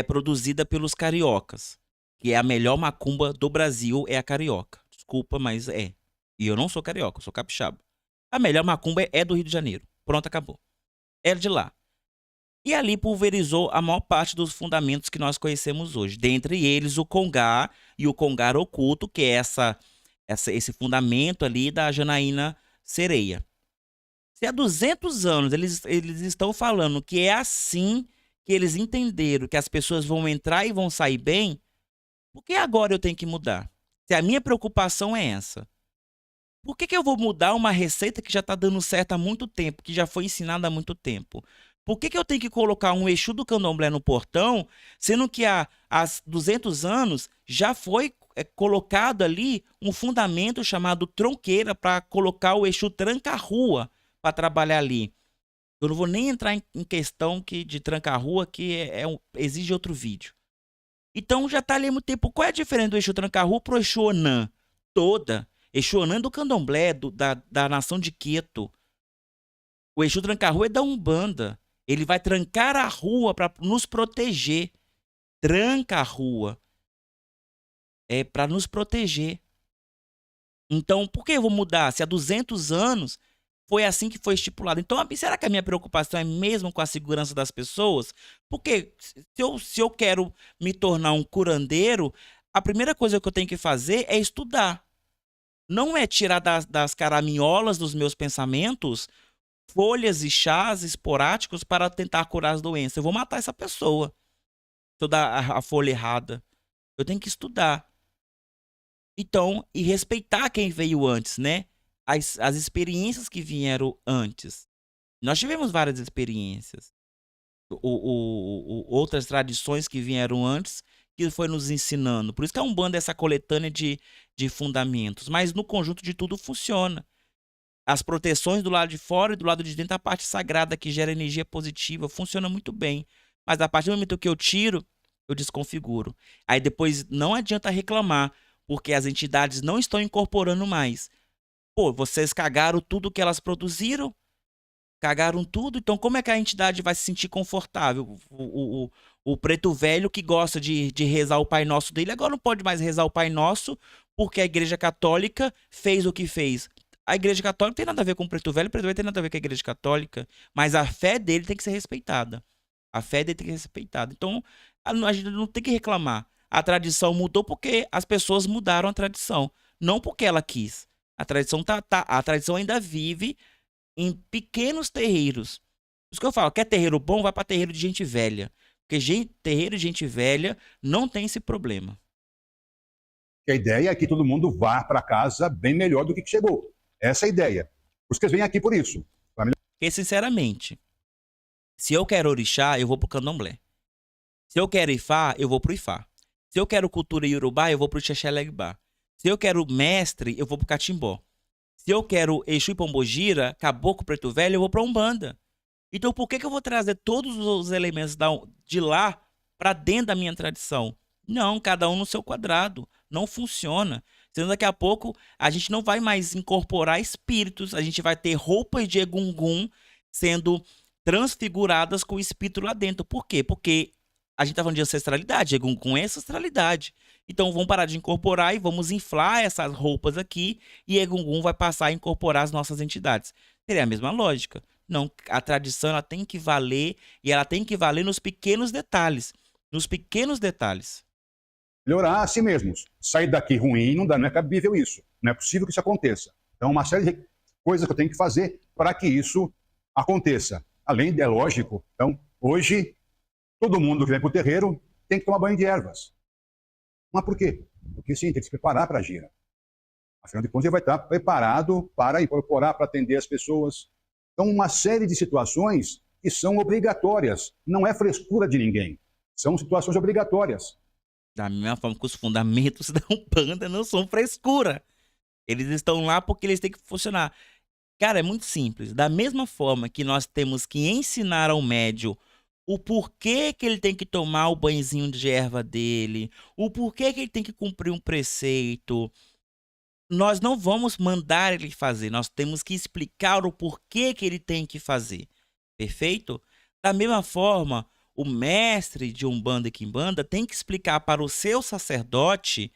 S1: produzida pelos cariocas, que é a melhor macumba do Brasil, é a carioca. Desculpa, mas é. E eu não sou carioca, eu sou capixaba. A melhor macumba é do Rio de Janeiro. Pronto, acabou. É de lá. E ali pulverizou a maior parte dos fundamentos que nós conhecemos hoje. Dentre eles, o Congá e o Congar oculto, que é esse fundamento ali da Janaína Sereia. Se há 200 anos eles estão falando que é assim que eles entenderam que as pessoas vão entrar e vão sair bem, por que agora eu tenho que mudar? Se a minha preocupação é essa, por que eu vou mudar uma receita que já está dando certo há muito tempo, que já foi ensinada há muito tempo? Por que eu tenho que colocar um Exu do Candomblé no portão, sendo que há 200 anos já foi colocado ali um fundamento chamado tronqueira para colocar o Exu tranca-rua para trabalhar ali? Eu não vou nem entrar em questão de tranca-rua, que exige outro vídeo. Então já está ali há muito tempo. Qual é a diferença do Exu tranca-rua para o Exu Onã? Toda. Exu Onã é do Candomblé, da nação de Queto. O Exu tranca-rua é da Umbanda. Ele vai trancar a rua para nos proteger. Tranca a rua. É para nos proteger. Então, por que eu vou mudar? Se há 200 anos foi assim que foi estipulado. Então, será que a minha preocupação é mesmo com a segurança das pessoas? Porque se eu quero me tornar um curandeiro, a primeira coisa que eu tenho que fazer é estudar. Não é tirar das caraminholas dos meus pensamentos folhas e chás esporádicos para tentar curar as doenças. Eu vou matar essa pessoa se eu dar a folha errada. Eu tenho que estudar. Então, e respeitar quem veio antes, né? As experiências que vieram antes. Nós tivemos várias experiências. Outras tradições que vieram antes, que foi nos ensinando. Por isso que a Umbanda é essa coletânea de fundamentos. Mas no conjunto de tudo funciona. As proteções do lado de fora e do lado de dentro, a parte sagrada que gera energia positiva, funciona muito bem. Mas a partir do momento que eu tiro, eu desconfiguro. Aí depois não adianta reclamar, porque as entidades não estão incorporando mais. Pô, vocês cagaram tudo que elas produziram, cagaram tudo, então como é que a entidade vai se sentir confortável? O preto velho que gosta de rezar o Pai Nosso dele, agora não pode mais rezar o Pai Nosso, porque a Igreja Católica fez o que fez. A Igreja Católica não tem nada a ver com o preto velho tem nada a ver com a Igreja Católica, mas a fé dele tem que ser respeitada. A fé dele tem que ser respeitada. Então, a gente não tem que reclamar. A tradição mudou porque as pessoas mudaram a tradição, não porque ela quis. A tradição a tradição ainda vive em pequenos terreiros. Por isso que eu falo, quer terreiro bom, vai para terreiro de gente velha. Porque terreiro de gente velha não tem esse problema.
S2: A ideia é que todo mundo vá para casa bem melhor do que chegou. Essa é a ideia. Por isso que eles vêm aqui por isso.
S1: Porque, sinceramente, se eu quero orixá, eu vou pro candomblé. Se eu quero ifá, eu vou pro ifá. Se eu quero cultura iorubá, eu vou pro xexé-legbá. Se eu quero mestre, eu vou pro catimbó. Se eu quero Exu e Pombogira, Caboclo Preto Velho, eu vou pra Umbanda. Então por que eu vou trazer todos os elementos de lá para dentro da minha tradição? Não, cada um no seu quadrado. Não funciona. Senão daqui a pouco a gente não vai mais incorporar espíritos, a gente vai ter roupas de egungun sendo transfiguradas com o espírito lá dentro. Por quê? Porque a gente tá falando de ancestralidade, egungun é ancestralidade. Então vamos parar de incorporar e vamos inflar essas roupas aqui e egungun vai passar a incorporar as nossas entidades. Seria a mesma lógica. Não, a tradição ela tem que valer e ela tem que valer nos pequenos detalhes. Nos pequenos detalhes.
S2: Melhorar a si mesmos. Sair daqui ruim não dá, não é cabível isso. Não é possível que isso aconteça. Então, uma série de coisas que eu tenho que fazer para que isso aconteça. Além, é lógico, então, hoje, todo mundo que vem para o terreiro tem que tomar banho de ervas. Mas por quê? Porque sim, tem que se preparar para a gira. Afinal de contas, ele vai estar preparado para incorporar, para atender as pessoas. Então, uma série de situações que são obrigatórias. Não é frescura de ninguém. São situações obrigatórias.
S1: Da mesma forma que os fundamentos da Umbanda não são frescura. Eles estão lá porque eles têm que funcionar. Cara, é muito simples. Da mesma forma que nós temos que ensinar ao médium o porquê que ele tem que tomar o banhozinho de erva dele, o porquê que ele tem que cumprir um preceito, nós não vamos mandar ele fazer, nós temos que explicar o porquê que ele tem que fazer. Perfeito? Da mesma forma, o mestre de Umbanda e Quimbanda tem que explicar para o seu sacerdote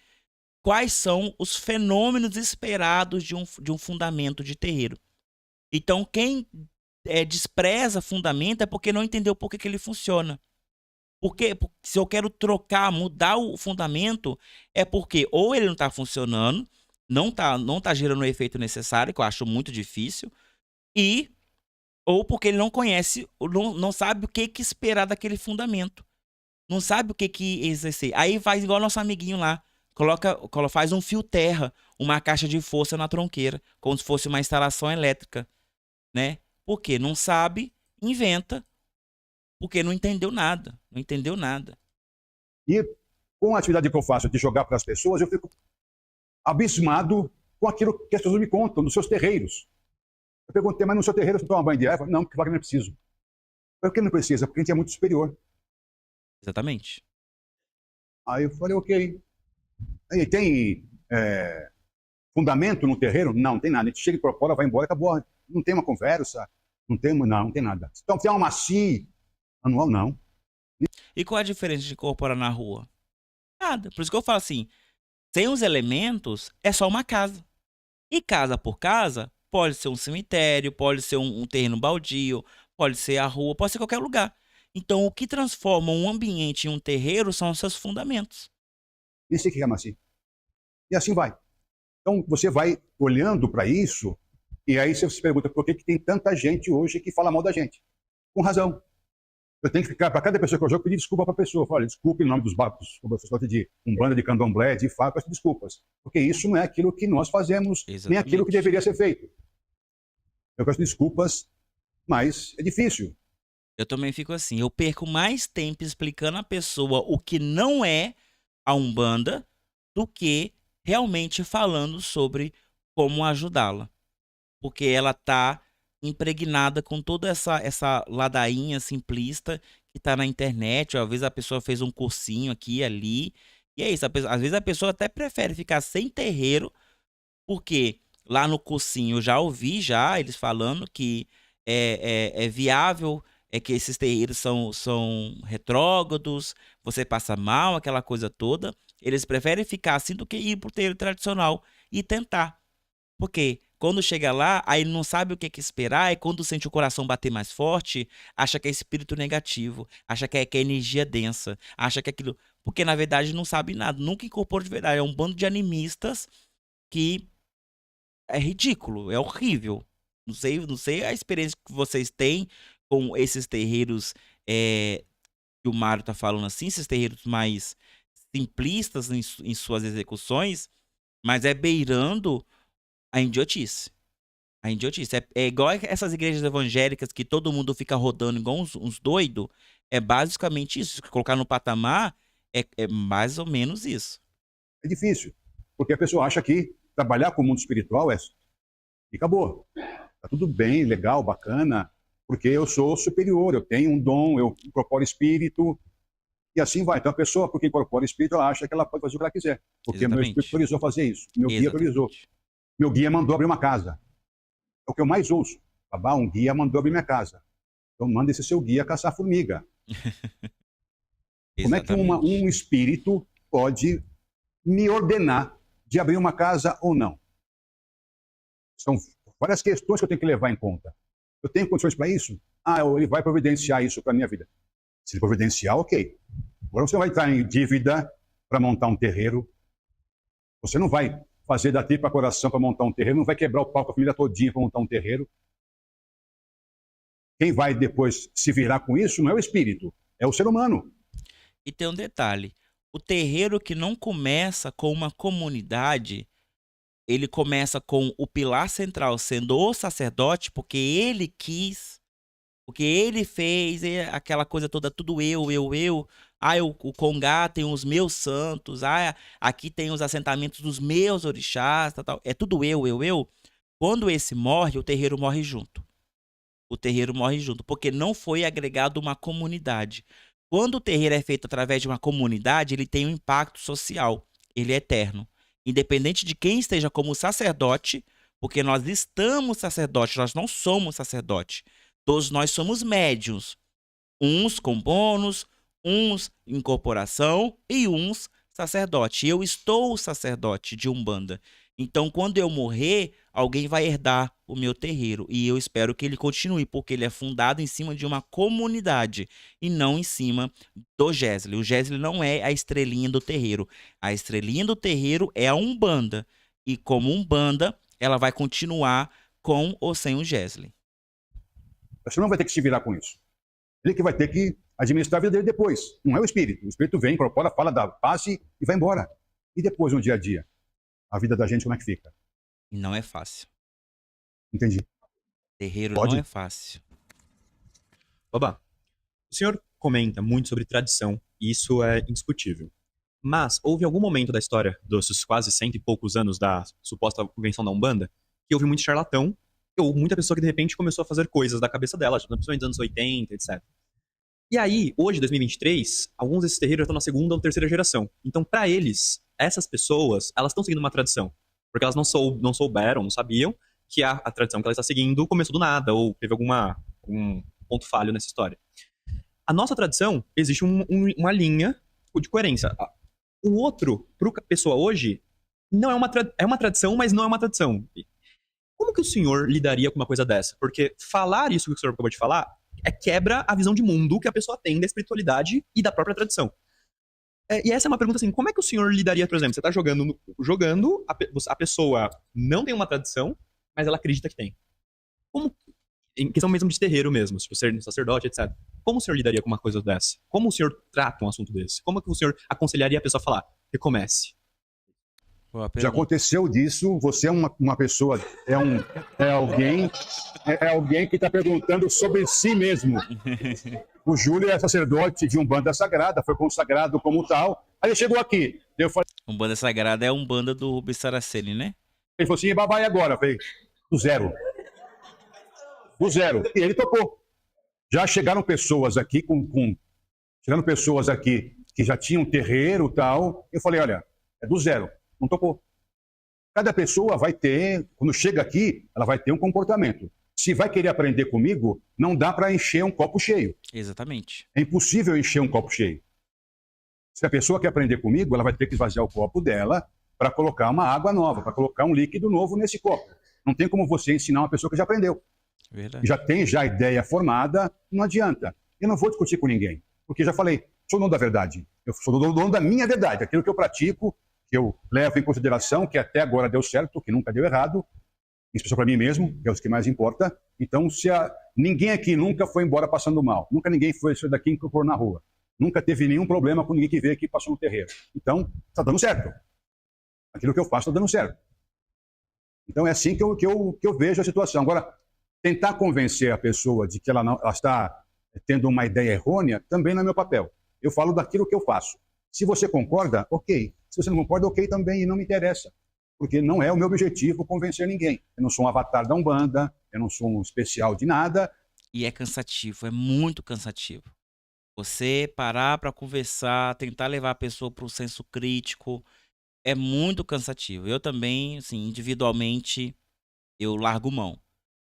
S1: quais são os fenômenos esperados de um fundamento de terreiro. Então, quem despreza fundamento é porque não entendeu por que ele funciona. Porque se eu quero trocar, mudar o fundamento, é porque ou ele não está funcionando, não tá gerando o efeito necessário, que eu acho muito difícil, ou porque ele não conhece, não sabe o que esperar daquele fundamento. Não sabe o que exercer. Aí faz igual nosso amiguinho lá. Faz um fio terra, uma caixa de força na tronqueira, como se fosse uma instalação elétrica, né? Porque não sabe, inventa, porque não entendeu nada. Não entendeu nada.
S2: E com a atividade que eu faço de jogar para as pessoas, eu fico abismado com aquilo que as pessoas me contam dos seus terreiros. Eu perguntei, mas no seu terreiro você toma banho de erva? Não, porque não é preciso. Por que não precisa? Porque a gente é muito superior.
S1: Exatamente.
S2: Aí eu falei, ok. Aí tem fundamento no terreiro? Não, não tem nada. A gente chega e incorpora, vai embora, acabou. Não tem uma conversa, não tem nada. Então tem uma macia anual, não.
S1: E qual a diferença de incorporar na rua? Nada. Por isso que eu falo assim, sem os elementos, é só uma casa. E casa por casa, pode ser um cemitério, pode ser um terreno baldio, pode ser a rua, pode ser qualquer lugar. Então, o que transforma um ambiente em um terreiro são os seus fundamentos.
S2: Isso que é macio. E assim vai. Então, você vai olhando para isso, e aí você se pergunta por que tem tanta gente hoje que fala mal da gente. Com razão. Eu tenho que ficar, para cada pessoa que eu jogo, pedir desculpa para a pessoa. Olha, desculpe em nome dos babos, de Umbanda, de Candomblé, de Ifá, peço desculpas. Porque isso não é aquilo que nós fazemos,
S1: Exatamente.
S2: nem aquilo que deveria ser feito. Eu peço desculpas mas é difícil.
S1: Eu também fico assim, eu perco mais tempo explicando à pessoa o que não é a Umbanda do que realmente falando sobre como ajudá-la. Porque ela tá impregnada com toda essa ladainha simplista que tá na internet, ou às vezes a pessoa fez um cursinho aqui e ali, e é isso, às vezes a pessoa até prefere ficar sem terreiro, porque lá no cursinho eu já ouvi já eles falando que é viável, é que esses terreiros são retrógrados, você passa mal, aquela coisa toda. Eles preferem ficar assim do que ir pro terreiro tradicional e tentar. Porque quando chega lá, aí não sabe o que que esperar, e quando sente o coração bater mais forte, acha que é espírito negativo, acha que é energia densa, acha que é aquilo. Porque na verdade não sabe nada, nunca incorporou de verdade. É um bando de animistas que é ridículo, é horrível. Não sei a experiência que vocês têm com esses terreiros que o Mário tá falando assim, esses terreiros mais simplistas em suas execuções, mas é beirando a idiotice. A idiotice. É igual essas igrejas evangélicas que todo mundo fica rodando igual uns doidos. É basicamente isso. Se colocar no patamar, é mais ou menos isso.
S2: É difícil, porque a pessoa acha que trabalhar com o mundo espiritual é e acabou. Tá tudo bem, legal, bacana, porque eu sou superior, eu tenho um dom, eu incorporo espírito, e assim vai. Então a pessoa, porque incorpora espírito, ela acha que ela pode fazer o que ela quiser, porque meu espírito
S1: Exatamente.
S2: autorizou fazer isso, meu guia autorizou.
S1: Exatamente.
S2: Meu guia mandou abrir uma casa. É o que eu mais ouço. Babá, um guia mandou abrir minha casa. Então manda esse seu guia caçar formiga. Como é que
S1: Exatamente.
S2: um espírito pode me ordenar de abrir uma casa ou não? São várias questões que eu tenho que levar em conta. Eu tenho condições para isso? Ah, ele vai providenciar isso para a minha vida. Se ele providenciar, ok. Agora você vai entrar em dívida para montar um terreiro. Você não vai fazer da tripa coração para montar um terreiro, não vai quebrar o pau com a família todinha para montar um terreiro. Quem vai depois se virar com isso não é o espírito, é o ser humano.
S1: E tem um detalhe: o terreiro que não começa com uma comunidade, ele começa com o pilar central sendo o sacerdote, porque ele quis, porque ele fez aquela coisa toda, tudo eu. Ah, o Congá tem os meus santos. Ah, aqui tem os assentamentos dos meus orixás, tal. É tudo eu. Quando esse morre, o terreiro morre junto. O terreiro morre junto, porque não foi agregado uma comunidade. Quando o terreiro é feito através de uma comunidade, ele tem um impacto social, ele é eterno. Independente de quem esteja como sacerdote, porque nós estamos sacerdotes, nós não somos sacerdote. Todos nós somos médiuns, uns com bônus, uns em corporação e uns sacerdote. Eu estou o sacerdote de Umbanda. Então, quando eu morrer, alguém vai herdar o meu terreiro. E eu espero que ele continue, porque ele é fundado em cima de uma comunidade e não em cima do Gesle. O Gesle não é a estrelinha do terreiro. A estrelinha do terreiro é a Umbanda. E como Umbanda, ela vai continuar com ou sem o Gesle.
S2: Você não vai ter que se virar com isso. Ele que vai ter que administrar a vida dele depois. Não é o espírito. O espírito vem, incorpora, fala da passe e vai embora. E depois, no dia a dia, a vida da gente como é que fica?
S1: E não é fácil.
S2: Entendi.
S1: Terreiro não é
S2: Pode?
S1: fácil.
S3: Babá, o senhor comenta muito sobre tradição, e isso é indiscutível. Mas houve algum momento da história dos quase cento e poucos anos da suposta invenção da Umbanda que houve muito charlatão, ou muita pessoa que de repente começou a fazer coisas da cabeça dela, principalmente nos anos 80, etc. E aí, hoje, 2023, alguns desses terreiros já estão na segunda ou terceira geração. Então, para eles, essas pessoas, elas estão seguindo uma tradição. Porque elas não souberam, não sabiam que a tradição que ela está seguindo começou do nada, ou teve um ponto falho nessa história. A nossa tradição, existe uma linha de coerência. O outro, para a pessoa hoje, não é uma tradição, mas não é uma tradição. Como que o senhor lidaria com uma coisa dessa? Porque falar isso que o senhor acabou de falar quebra a visão de mundo que a pessoa tem da espiritualidade e da própria tradição. E essa é uma pergunta assim, como é que o senhor lidaria, por exemplo, você está jogando, a pessoa não tem uma tradição, mas ela acredita que tem. Como, em questão mesmo de terreiro mesmo, tipo, ser sacerdote, etc. Como o senhor lidaria com uma coisa dessa? Como o senhor trata um assunto desse? Como é que o senhor aconselharia a pessoa a falar? Recomece.
S1: Boa
S2: Já
S1: pergunta.
S2: aconteceu disso, você é uma pessoa, é alguém que está perguntando sobre si mesmo. O Júlio é sacerdote de Umbanda Sagrada, foi consagrado como tal. Aí ele chegou aqui, eu falei,
S1: Umbanda Sagrada é a Umbanda do Rubens Saraceni, né?
S2: ele falou assim, vai agora. Eu falei, do zero. Do zero. E ele topou. Já chegaram pessoas aqui chegaram pessoas aqui que já tinham terreiro e tal. Eu falei, olha, é do zero. Não topou. Cada pessoa vai ter, quando chega aqui, ela vai ter um comportamento. Se vai querer aprender comigo, não dá para encher um copo cheio.
S1: Exatamente.
S2: É impossível encher um copo cheio. Se a pessoa quer aprender comigo, ela vai ter que esvaziar o copo dela para colocar uma água nova, para colocar um líquido novo nesse copo. Não tem como você ensinar uma pessoa que já aprendeu.
S1: Verdade.
S2: Já tem a ideia formada, não adianta. Eu não vou discutir com ninguém, porque já falei, sou dono da verdade. Eu sou dono da minha verdade, aquilo que eu pratico, que eu levo em consideração, que até agora deu certo, que nunca deu errado, isso para mim mesmo, que é o que mais importa. Então, ninguém aqui nunca foi embora passando mal, nunca ninguém foi isso daqui que for na rua, nunca teve nenhum problema com ninguém que veio aqui e passou no terreiro. Então, está dando certo. Aquilo que eu faço está dando certo. Então, é assim que eu vejo a situação. Agora, tentar convencer a pessoa de que ela está tendo uma ideia errônea, também não é meu papel. Eu falo daquilo que eu faço. Se você concorda, ok. Se você não concorda, ok também, e não me interessa. Porque não é o meu objetivo convencer ninguém. Eu não sou um avatar da Umbanda, eu não sou um especial de nada.
S1: E é cansativo, é muito cansativo. Você parar para conversar, tentar levar a pessoa para o senso crítico, é muito cansativo. Eu também, assim, individualmente, eu largo mão.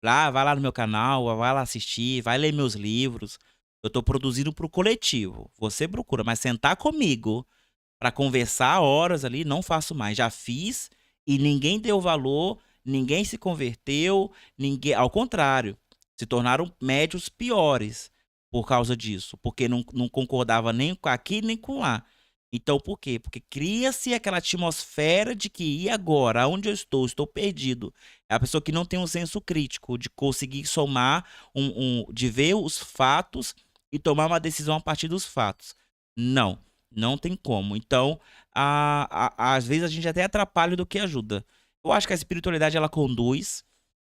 S1: Vai lá no meu canal, vai lá assistir, vai ler meus livros. Eu tô produzindo pro coletivo. Você procura, mas sentar comigo para conversar horas ali, não faço mais. Já fiz e ninguém deu valor, ninguém se converteu, ninguém, ao contrário, se tornaram médios piores por causa disso, porque não concordava nem com aqui nem com lá. Então, por quê? Porque cria-se aquela atmosfera de que e agora, onde eu estou perdido. É a pessoa que não tem um senso crítico de conseguir somar, de ver os fatos e tomar uma decisão a partir dos fatos. Não tem como. Então, às vezes a gente até atrapalha do que ajuda. Eu acho que a espiritualidade ela conduz,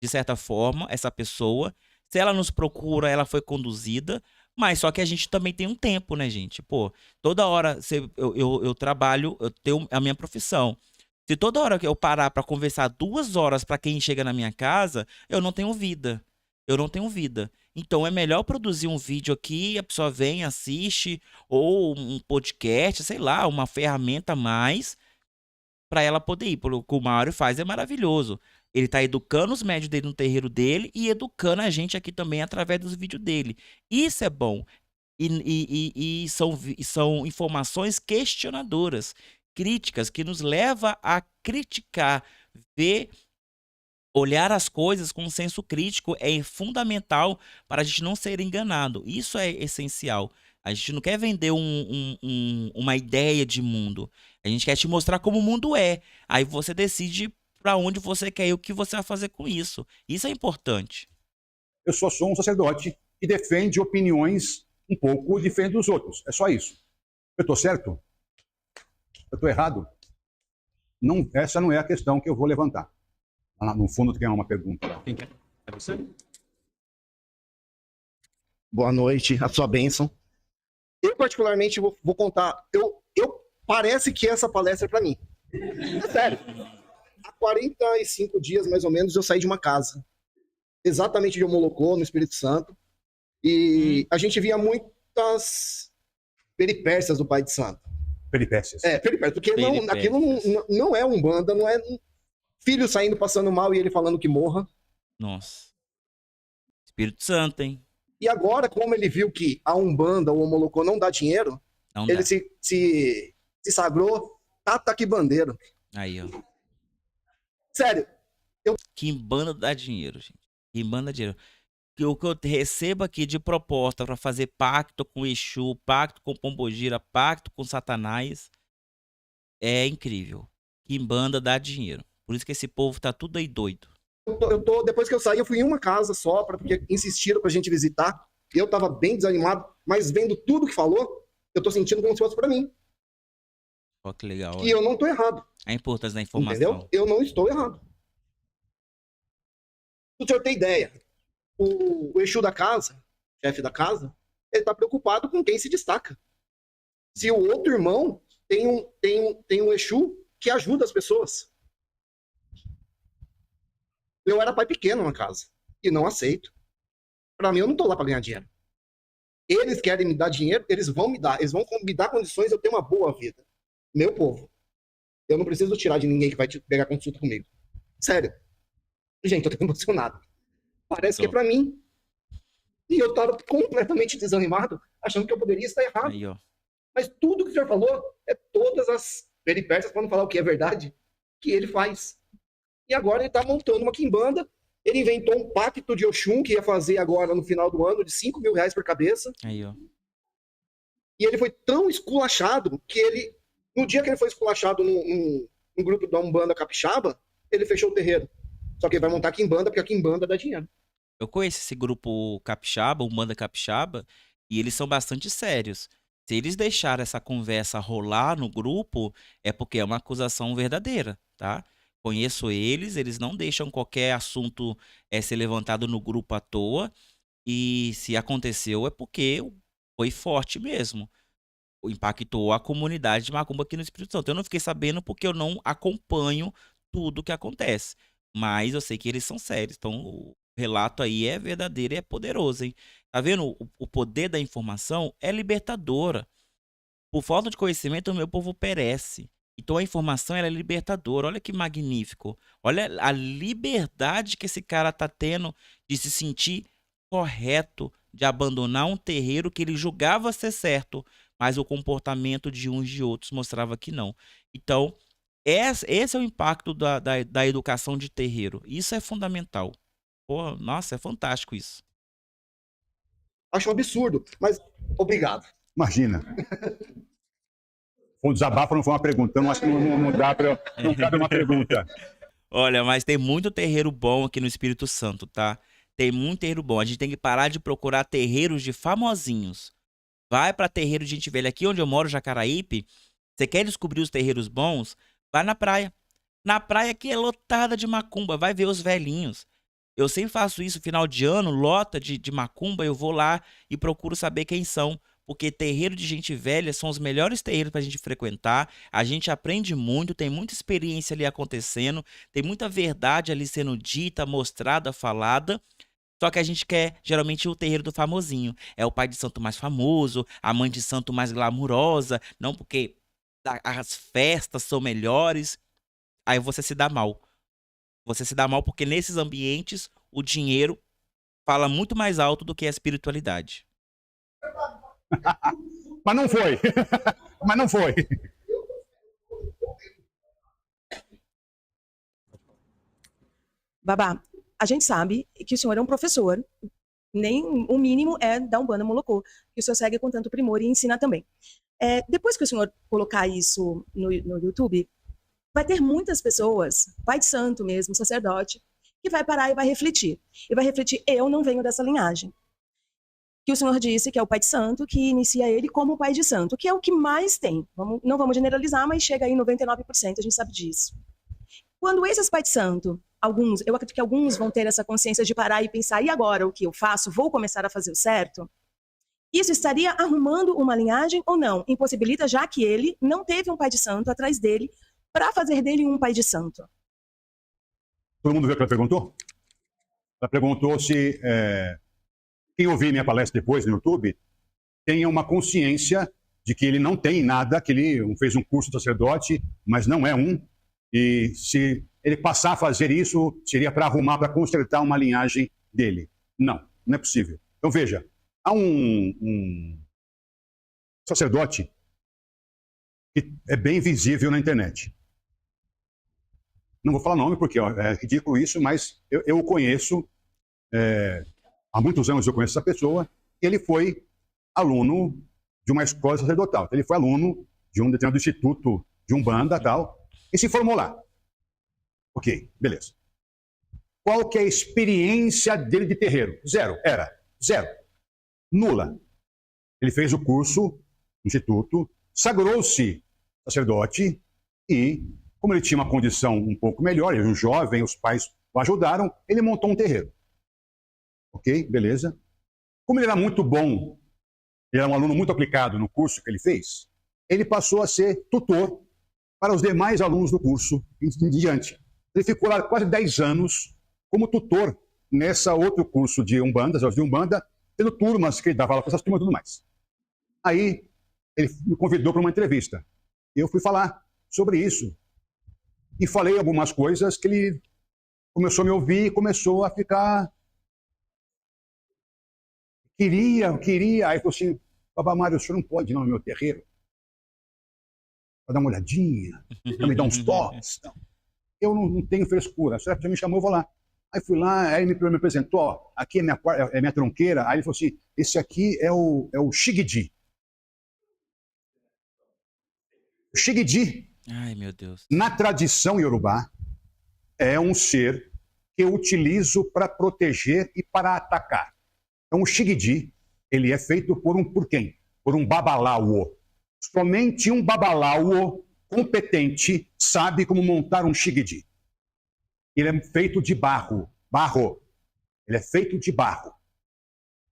S1: de certa forma, essa pessoa. Se ela nos procura, ela foi conduzida. Mas só que a gente também tem um tempo, né, gente? Pô, toda hora eu trabalho, eu tenho a minha profissão. Se toda hora que eu parar pra conversar 2 horas pra quem chega na minha casa, eu não tenho vida. Eu não tenho vida. Então é melhor produzir um vídeo aqui, a pessoa vem, assiste, ou um podcast, sei lá, uma ferramenta a mais pra ela poder ir. O que o Mário faz é maravilhoso. Ele tá educando os médios dele no terreiro dele e educando a gente aqui também através dos vídeos dele. Isso é bom. E são informações questionadoras, críticas, que nos leva a criticar, ver, olhar as coisas com um senso crítico é fundamental para a gente não ser enganado. Isso é essencial. A gente não quer vender uma ideia de mundo. A gente quer te mostrar como o mundo é. Aí você decide para onde você quer ir, o que você vai fazer com isso. Isso é importante.
S2: Eu só sou um sacerdote que defende opiniões um pouco diferentes dos outros. É só isso. Eu estou certo? Eu estou errado? Não, essa não é a questão que eu vou levantar. Lá no fundo tem uma pergunta.
S3: Quem quer? É você?
S4: Boa noite, a sua bênção. Eu, particularmente, vou contar. Parece que essa palestra é para mim. É sério. Há 45 dias, mais ou menos, eu saí de uma casa. Exatamente de Omolocô, no Espírito Santo. E a gente via muitas peripécias do Pai de Santo.
S2: Peripécias.
S4: Peripécias. Porque
S1: Peripécias.
S4: Aquilo não é Umbanda, não é filho saindo passando mal e ele falando que morra.
S1: Nossa. Espírito Santo, hein?
S4: E agora, como ele viu que a Umbanda, o Omolocô, não dá dinheiro,
S1: Não
S4: ele
S1: dá.
S4: se sagrou Tata Quibandeiro.
S1: Aí, ó.
S4: Sério,
S1: Quimbanda dá dinheiro, gente. Quimbanda dá dinheiro. O que eu recebo aqui de proposta para fazer pacto com Exu, pacto com Pombogira, pacto com Satanás, é incrível. Quimbanda dá dinheiro. Por isso que esse povo tá tudo aí doido.
S4: depois que eu saí, eu fui em uma casa só, porque insistiram pra gente visitar. Eu tava bem desanimado, mas vendo tudo que falou, eu tô sentindo como se fosse pra mim.
S1: Ó, que legal.
S4: E eu não estou errado.
S1: A importância da informação.
S4: Entendeu? Eu não estou errado. Para o senhor ter ideia, o Exu da casa, chefe da casa, ele está preocupado com quem se destaca. Se o outro irmão tem um Exu que ajuda as pessoas. Eu era pai pequeno na casa e não aceito. Para mim, eu não estou lá para ganhar dinheiro. Eles querem me dar dinheiro, eles vão me dar condições de eu ter uma boa vida. Meu povo, eu não preciso tirar de ninguém que vai pegar consulta comigo. Sério. Gente, eu tô emocionado. Parece que é para mim. E eu tava completamente desanimado, achando que eu poderia estar errado.
S1: Aí, ó.
S4: Mas tudo que o senhor falou é todas as peripécias, para não falar o que é verdade, que ele faz. E agora ele está montando uma quimbanda. Ele inventou um pacto de Oxum que ia fazer agora no final do ano de 5 mil reais por cabeça.
S1: Aí, ó.
S4: E ele foi tão esculachado que ele, no dia que ele foi esculachado no grupo da Umbanda Capixaba, ele fechou o terreiro. Só que ele vai montar a quimbanda, porque a quimbanda dá dinheiro.
S1: Eu conheço esse grupo Capixaba, Umbanda Capixaba, e eles são bastante sérios. Se eles deixarem essa conversa rolar no grupo, é porque é uma acusação verdadeira, tá? Conheço eles, eles não deixam qualquer assunto ser levantado no grupo à toa, e se aconteceu é porque foi forte mesmo. Impactou a comunidade de macumba aqui no Espírito Santo. Eu não fiquei sabendo porque eu não acompanho tudo que acontece, mas eu sei que eles são sérios, então o relato aí é verdadeiro e é poderoso, hein? Tá vendo? O poder da informação é libertadora. Por falta de conhecimento, o meu povo perece. Então a informação ela é libertadora. Olha que magnífico. Olha a liberdade que esse cara tá tendo de se sentir correto, de abandonar um terreiro que ele julgava ser certo, mas o comportamento de uns e de outros mostrava que não. Então, esse é o impacto da educação de terreiro. Isso é fundamental. Pô, nossa, é fantástico isso.
S4: Acho um absurdo, mas obrigado.
S2: Imagina. Foi um desabafo, não foi uma pergunta. Então, acho que não dá para. Não cabe uma pergunta.
S1: Olha, mas tem muito terreiro bom aqui no Espírito Santo, tá? Tem muito terreiro bom. A gente tem que parar de procurar terreiros de famosinhos. Vai para terreiro de gente velha. Aqui onde eu moro, Jacaraípe, você quer descobrir os terreiros bons? Vai na praia. Na praia que é lotada de macumba. Vai ver os velhinhos. Eu sempre faço isso, final de ano, lota de macumba, eu vou lá e procuro saber quem são. Porque terreiro de gente velha são os melhores terreiros pra gente frequentar. A gente aprende muito, tem muita experiência ali acontecendo, tem muita verdade ali sendo dita, mostrada, falada. Só que a gente quer, geralmente, o terreiro do famosinho. É o pai de santo mais famoso, a mãe de santo mais glamurosa, não porque as festas são melhores. Aí você se dá mal. Você se dá mal porque nesses ambientes o dinheiro fala muito mais alto do que a espiritualidade.
S2: Mas não foi. Mas não foi.
S5: Babá, a gente sabe que o senhor é um professor, nem o mínimo é da Umbanda Molocô, que o senhor segue com tanto primor e ensina também. Depois que o senhor colocar isso no YouTube, vai ter muitas pessoas, pai de santo mesmo, sacerdote, que vai parar e vai refletir. E vai refletir, eu não venho dessa linhagem. Que o senhor disse que é o pai de santo, que inicia ele como pai de santo, que é o que mais tem. Não vamos generalizar, mas chega aí 99%, a gente sabe disso. Quando esses pais de santo, eu acredito que alguns vão ter essa consciência de parar e pensar, e agora o que eu faço? Vou começar a fazer o certo? Isso estaria arrumando uma linhagem ou não? Impossibilita, já que ele não teve um pai de santo atrás dele para fazer dele um pai de santo.
S2: Todo mundo viu o que ela perguntou? Ela perguntou se quem ouvir minha palestra depois no YouTube tenha uma consciência de que ele não tem nada, que ele fez um curso de sacerdote, mas não é um. E se ele passar a fazer isso, seria para arrumar, para consertar uma linhagem dele. Não, não é possível. Então veja, há um sacerdote que é bem visível na internet. Não vou falar nome porque é ridículo isso, mas eu o conheço, há muitos anos eu conheço essa pessoa, e ele foi aluno de uma escola sacerdotal. Ele foi aluno de um determinado instituto de Umbanda e tal, e se formou lá. Ok, beleza. Qual que é a experiência dele de terreiro? Zero, era. Zero. Nula. Ele fez o curso no instituto, sagrou-se sacerdote, e como ele tinha uma condição um pouco melhor, ele era um jovem, os pais o ajudaram, ele montou um terreiro. Ok? Beleza. Como ele era muito bom, ele era um aluno muito aplicado no curso que ele fez, ele passou a ser tutor para os demais alunos do curso em diante. Ele ficou lá quase 10 anos como tutor nessa outro curso de Umbanda, tendo turmas que ele dava aula para essas turmas e tudo mais. Aí ele me convidou para uma entrevista. Eu fui falar sobre isso. E falei algumas coisas que ele começou a me ouvir e começou a ficar... Queria. Aí falou assim, Babá Mário, o senhor não pode ir no meu terreiro? Para dar uma olhadinha, para me dar uns toques. Não. Eu não tenho frescura. A senhora já me chamou, eu vou lá. Aí fui lá, aí ele me apresentou, ó, aqui é minha tronqueira. Aí ele falou assim, esse aqui é o Shigidi. O Shigidi,
S1: Ai, meu Deus.
S2: na tradição iorubá, é um ser que eu utilizo para proteger e para atacar. Então o Shigidi, ele é feito por quem? Por um babalao. Somente um babalao competente sabe como montar um Shigidi. Ele é feito de barro. Ele é feito de barro.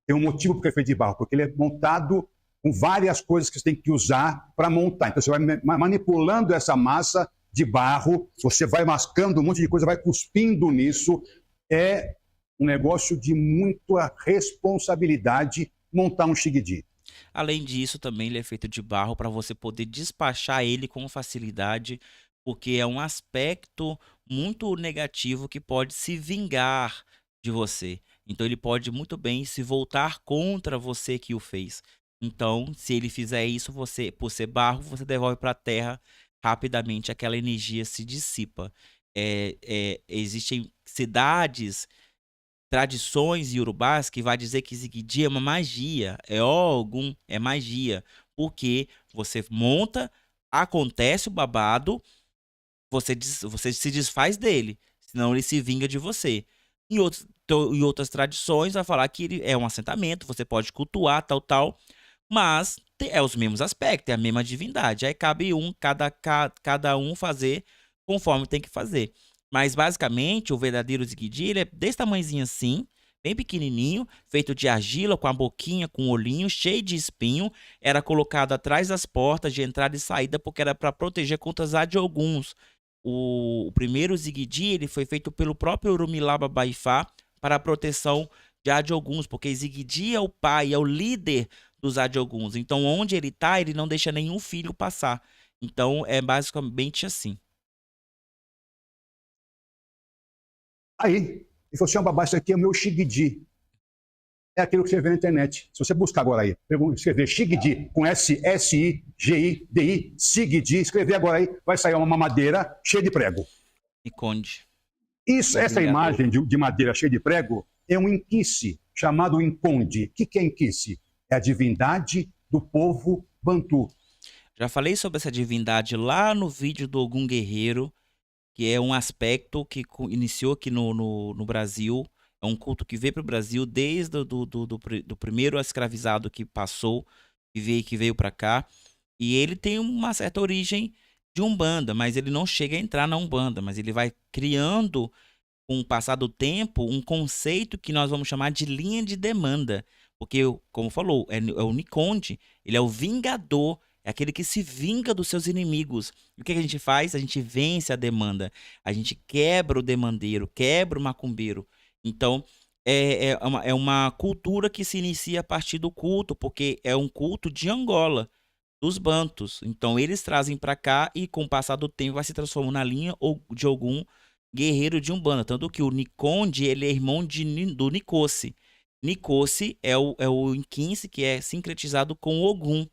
S2: Tem um motivo porque é feito de barro, porque ele é montado com várias coisas que você tem que usar para montar. Então você vai manipulando essa massa de barro, você vai mascando um monte de coisa, vai cuspindo nisso. É um negócio de muita responsabilidade montar um Shigidi.
S1: Além disso, também ele é feito de barro para você poder despachar ele com facilidade, porque é um aspecto muito negativo que pode se vingar de você. Então ele pode muito bem se voltar contra você que o fez. Então, se ele fizer isso, você, por ser barro, você devolve para a terra rapidamente, aquela energia se dissipa. Existem cidades, tradições iorubás que vai dizer que Zigidi é uma magia, é Ogum, é magia, porque você monta, acontece o babado, você se desfaz dele, senão ele se vinga de você. Em outras tradições vai falar que ele é um assentamento, você pode cultuar, tal, mas é os mesmos aspectos, é a mesma divindade. Aí cabe cada um fazer conforme tem que fazer. Mas basicamente o verdadeiro Zigidi, ele é desse tamanhozinho assim, bem pequenininho, feito de argila, com a boquinha, com o olhinho, cheio de espinho. Era colocado atrás das portas de entrada e saída porque era para proteger contra os adioguns. O primeiro Zigidi, ele foi feito pelo próprio Orumilá Babaifá para a proteção de adioguns, porque Zigidi é o pai, é o líder dos adioguns. Então, onde ele tá, ele não deixa nenhum filho passar. Então, é basicamente assim.
S2: Aí, ele falou assim, Babá, isso aqui é o meu Shigidi. É aquilo que você vê na internet. Se você buscar agora aí, escrever Shigidi com S-I-G-I-D-I, Shigidi, escrever agora aí, vai sair uma madeira cheia de prego.
S1: Nikonde.
S2: Isso, essa imagem de madeira cheia de prego é um inquice, chamado Inconde. O que é inquice? É a divindade do povo Bantu.
S1: Já falei sobre essa divindade lá no vídeo do Ogum Guerreiro, que é um aspecto que iniciou aqui no Brasil. É um culto que veio para o Brasil desde do primeiro escravizado que passou, que veio para cá. E ele tem uma certa origem de Umbanda, mas ele não chega a entrar na Umbanda, mas ele vai criando, com o passar do tempo, um conceito que nós vamos chamar de linha de demanda. Porque, como falou, é o Nikonde, ele é o vingador, é aquele que se vinga dos seus inimigos. E o que a gente faz? A gente vence a demanda. A gente quebra o demandeiro, quebra o macumbeiro. Então, é uma cultura que se inicia a partir do culto, porque é um culto de Angola, dos bantus. Então, eles trazem para cá e, com o passar do tempo, vai se transformando na linha de algum guerreiro de Umbanda. Tanto que o Nikonde, ele é irmão do Nicoce. Nicoce é o Inquince, que é sincretizado com o Ogum.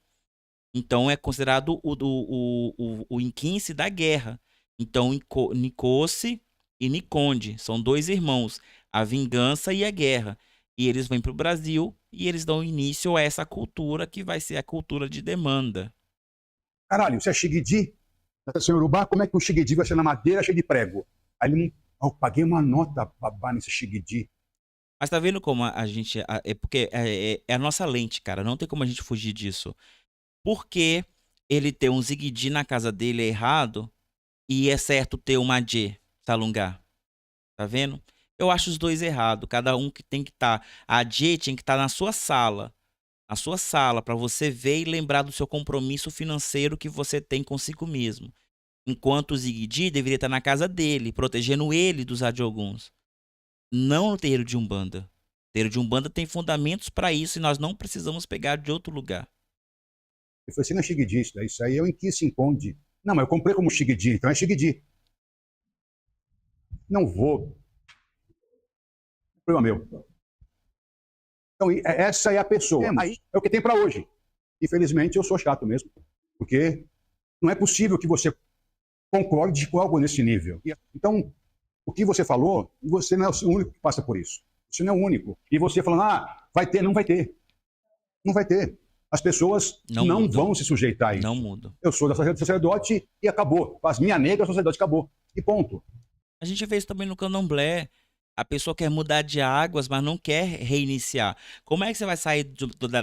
S1: Então, é considerado o Inquince da guerra. Então, Nicoce e Nikonde são dois irmãos, a vingança e a guerra. E eles vêm para o Brasil e eles dão início a essa cultura que vai ser a cultura de demanda.
S2: Caralho, você é Shigidi? Senhor Urubá, como é que um Shigidi vai ser na madeira cheio de prego? Aí ele, eu paguei uma nota, babá, nesse Shigidi.
S1: Mas tá vendo como a gente... É porque é a nossa lente, cara. Não tem como a gente fugir disso. Porque ele ter um Zigidi na casa dele é errado e é certo ter uma Adê, Salungar. Tá vendo? Eu acho os dois errados. Cada um que tem que estar. A Adê tinha que estar na sua sala. Na sua sala, para você ver e lembrar do seu compromisso financeiro que você tem consigo mesmo. Enquanto o Zigidi deveria estar na casa dele, protegendo ele dos Adioguns. Não no terreiro de Umbanda. O terreiro de Umbanda tem fundamentos para isso e nós não precisamos pegar de outro lugar.
S2: Eu falei assim, não é Xigidi isso aí é o Inqui Sinconde. Não, mas eu comprei como Xigidi, então é Xigidi. Não vou. Problema meu. Então, essa é a pessoa. Aí é o que tem para hoje. Infelizmente, eu sou chato mesmo. Porque não é possível que você concorde com algo nesse nível. Então, o que você falou, você não é o único que passa por isso. Você não é o único. E você falando, vai ter, não vai ter. Não vai ter. As pessoas não vão se sujeitar a isso.
S1: Não muda.
S2: Eu sou da sacerdote e acabou. Faz minha negra, sacerdote, acabou. E ponto.
S1: A gente vê isso também no candomblé. A pessoa quer mudar de águas, mas não quer reiniciar. Como é que você vai sair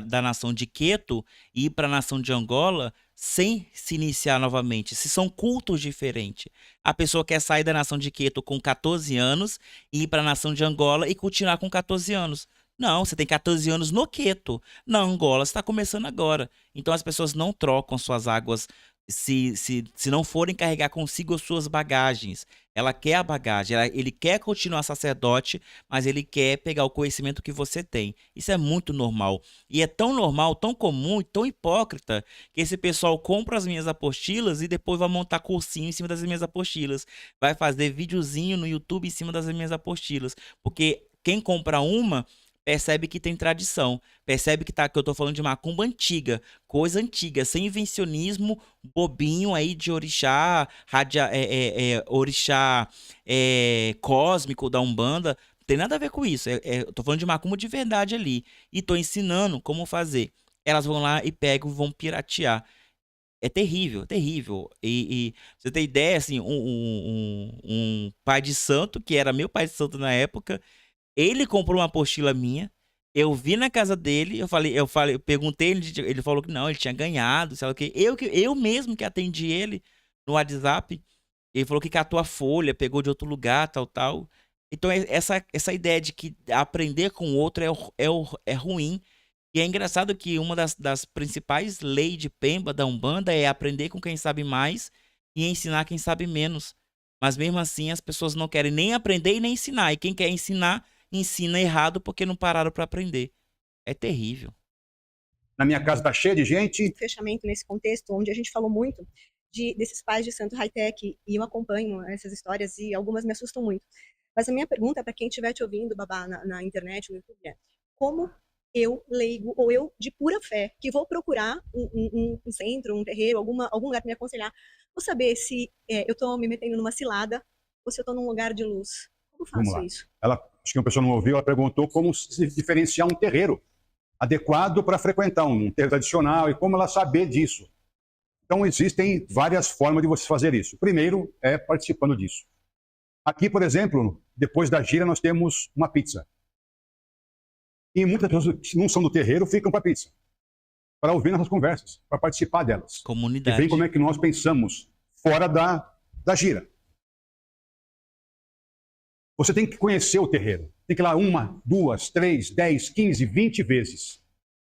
S1: da nação de Queto e ir para a nação de Angola sem se iniciar novamente? Se são cultos diferentes. A pessoa quer sair da nação de Queto com 14 anos e ir para a nação de Angola e continuar com 14 anos. Não, você tem 14 anos no Queto. Na Angola, você está começando agora. Então as pessoas não trocam suas águas se não forem carregar consigo as suas bagagens. Ela quer a bagagem, ele quer continuar sacerdote, mas ele quer pegar o conhecimento que você tem. Isso é muito normal. E é tão normal, tão comum e tão hipócrita que esse pessoal compra as minhas apostilas e depois vai montar cursinho em cima das minhas apostilas. Vai fazer videozinho no YouTube em cima das minhas apostilas. Porque quem compra uma percebe que tem tradição, percebe que eu tô falando de macumba antiga, coisa antiga, sem invencionismo bobinho aí de orixá, orixá cósmico da Umbanda, não tem nada a ver com isso, eu tô falando de macumba de verdade ali, e tô ensinando como fazer. Elas vão lá e pegam, vão piratear. É terrível, terrível. E você tem ideia, assim, um pai de santo, que era meu pai de santo na época, ele comprou uma apostila minha. Eu vi na casa dele, eu perguntei, ele falou que não, ele tinha ganhado, sei lá o quê. Eu mesmo que atendi ele no WhatsApp, ele falou que catou a folha, pegou de outro lugar, tal, tal. Então, essa ideia de que aprender com o outro é ruim. E é engraçado que uma das principais leis de Pemba, da Umbanda, é aprender com quem sabe mais e ensinar quem sabe menos. Mas mesmo assim, as pessoas não querem nem aprender e nem ensinar. E quem quer ensinar, ensina errado porque não pararam para aprender. É terrível.
S2: Na minha casa está cheia de gente.
S5: Fechamento nesse contexto, onde a gente falou muito desses pais de santo high-tech, e eu acompanho essas histórias e algumas me assustam muito. Mas a minha pergunta para quem estiver te ouvindo, Babá, na internet, no YouTube, é como eu, leigo, ou eu de pura fé, que vou procurar um centro, um terreiro, algum lugar para me aconselhar, vou saber se eu estou me metendo numa cilada ou se eu estou num lugar de luz. Como faço isso?
S2: Acho que uma pessoa não ouviu, ela perguntou como se diferenciar um terreiro adequado para frequentar um terreiro tradicional e como ela saber disso. Então, existem várias formas de você fazer isso. Primeiro é participando disso. Aqui, por exemplo, depois da gira, nós temos uma pizza. E muitas pessoas que não são do terreiro ficam para a pizza, para ouvir nossas conversas, para participar delas.
S1: Comunidade.
S2: E ver como é que nós pensamos fora da gira. Você tem que conhecer o terreiro. Tem que ir lá 1, 2, 3, 10, 15, 20 vezes.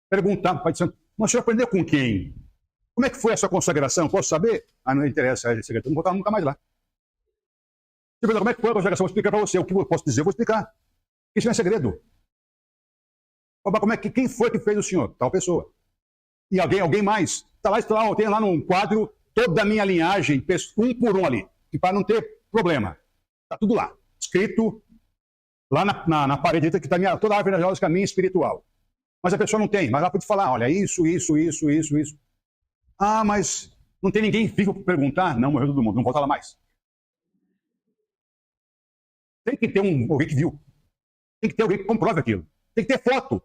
S2: Perguntar para o Pai de Santo, mas o senhor aprendeu com quem? Como é que foi a sua consagração? Posso saber? Não interessa, não vou voltar nunca mais lá. Se perguntar como é que foi a consagração, eu vou explicar para você. O que eu posso dizer, eu vou explicar. Isso não é segredo. Quem foi que fez o senhor? Tal pessoa. E alguém mais? Tem lá num quadro toda a minha linhagem, um por um ali. E para não ter problema. Está tudo lá. Escrito lá na parede que está toda a árvore das rodas caminho espiritual. Mas a pessoa não tem. Mas ela pode falar, olha, isso. Ah, mas não tem ninguém vivo para perguntar? Não, morreu todo mundo, não volta lá mais. Tem que ter alguém que viu. Tem que ter alguém que comprove aquilo. Tem que ter foto.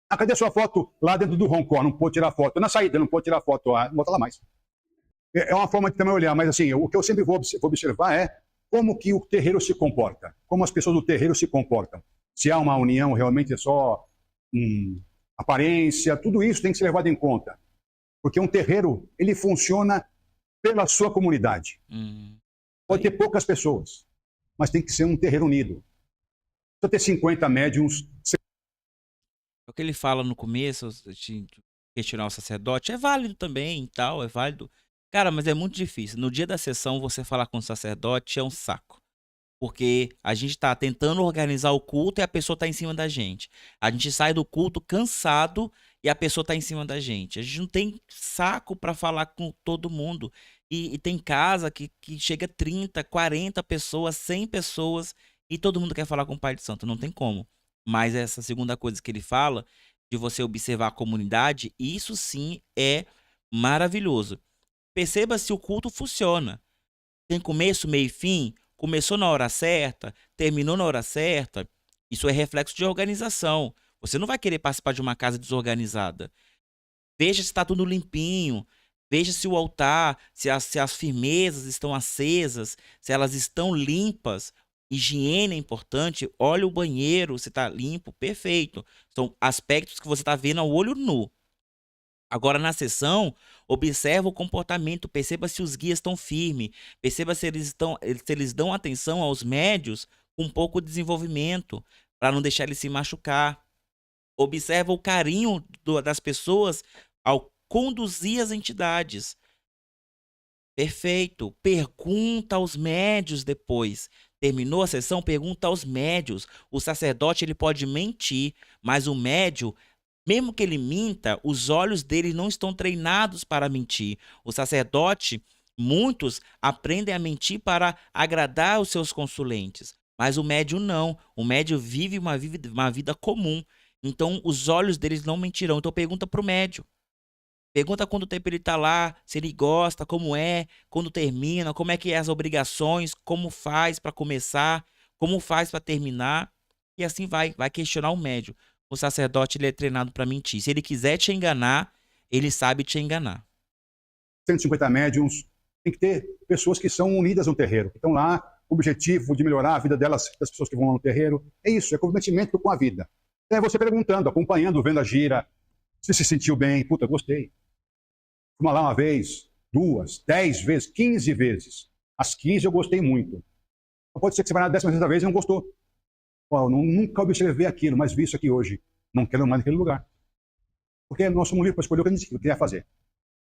S2: Cadê a sua foto lá dentro do roncó? Não pode tirar foto. Na saída, não pode tirar foto. Não volta lá mais. É uma forma de também olhar, mas assim, o que eu sempre vou observar é como que o terreiro se comporta. Como as pessoas do terreiro se comportam. Se há uma união, realmente é só aparência, tudo isso tem que ser levado em conta. Porque um terreiro, ele funciona pela sua comunidade. Pode ter poucas pessoas, mas tem que ser um terreiro unido. Se eu ter 50 médiums,
S1: O que ele fala no começo, de questionar o sacerdote, é válido também e tal, é válido. Cara, mas é muito difícil. No dia da sessão, você falar com o sacerdote é um saco. Porque a gente tá tentando organizar o culto e a pessoa tá em cima da gente. A gente sai do culto cansado e a pessoa tá em cima da gente. A gente não tem saco para falar com todo mundo. E tem casa que chega 30, 40 pessoas, 100 pessoas e todo mundo quer falar com o Pai de Santo. Não tem como. Mas essa segunda coisa que ele fala, de você observar a comunidade, isso sim é maravilhoso. Perceba se o culto funciona. Tem começo, meio e fim, começou na hora certa, terminou na hora certa. Isso é reflexo de organização. Você não vai querer participar de uma casa desorganizada. Veja se está tudo limpinho. Veja se o altar, se as firmezas estão acesas, se elas estão limpas. Higiene é importante. Olha o banheiro, se está limpo, perfeito. São aspectos que você está vendo ao olho nu. Agora, na sessão, observa o comportamento, perceba se os guias estão firmes, perceba se eles dão atenção aos médios com pouco desenvolvimento, para não deixar eles se machucar. Observa o carinho das pessoas ao conduzir as entidades. Perfeito. Pergunta aos médios depois. Terminou a sessão, pergunta aos médios. O sacerdote ele pode mentir, mas o médio, mesmo que ele minta, os olhos dele não estão treinados para mentir. O sacerdote, muitos aprendem a mentir para agradar os seus consulentes, mas o médium não. O médium vive uma vida comum. Então, os olhos deles não mentirão. Então, pergunta para o médium. Pergunta quanto tempo ele está lá, se ele gosta, como é, quando termina, como é que é as obrigações, como faz para começar, como faz para terminar. E assim vai questionar o médium. O sacerdote ele é treinado para mentir. Se ele quiser te enganar, ele sabe te enganar.
S2: 150 médiums, tem que ter pessoas que são unidas no terreiro. Que estão lá, o objetivo de melhorar a vida delas, das pessoas que vão lá no terreiro. É isso, é comprometimento com a vida. É você perguntando, acompanhando, vendo a gira. Se sentiu bem, puta, gostei. Fuma lá uma vez, 2, 10 vezes, 15 vezes. As 15 eu gostei muito. Pode ser que você vai na 16ª vez e não gostou. Nunca observei aquilo, mas vi isso aqui hoje. Não quero mais naquele lugar. Porque nós somos livres para escolher o que a gente quer fazer.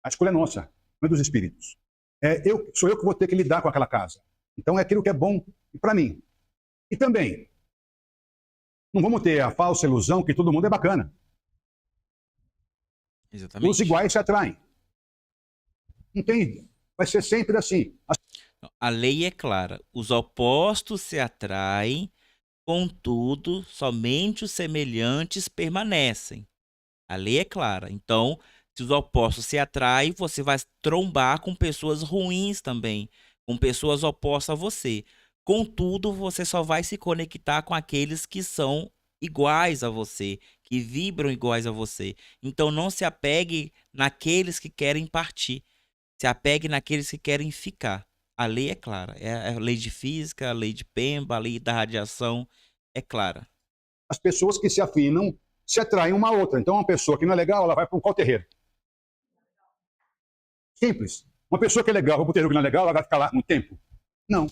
S2: A escolha é nossa, não é dos espíritos. Sou eu que vou ter que lidar com aquela casa. Então é aquilo que é bom para mim. E também, não vamos ter a falsa ilusão que todo mundo é bacana.
S1: Exatamente.
S2: Os iguais se atraem. Não tem. Vai ser sempre assim.
S1: A lei é clara. Os opostos se atraem, contudo, somente os semelhantes permanecem. A lei é clara. Então, se os opostos se atraem, você vai trombar com pessoas ruins também, com pessoas opostas a você. Contudo, você só vai se conectar com aqueles que são iguais a você, que vibram iguais a você. Então, não se apegue naqueles que querem partir. Se apegue naqueles que querem ficar. A lei é clara. É a lei de física, a lei de Pemba, a lei da radiação é clara.
S2: As pessoas que se afinam se atraem uma a outra. Então, uma pessoa que não é legal, ela vai para qual terreiro? Simples. Uma pessoa que é legal, vai para o terreiro que não é legal, ela vai ficar lá um tempo? Não.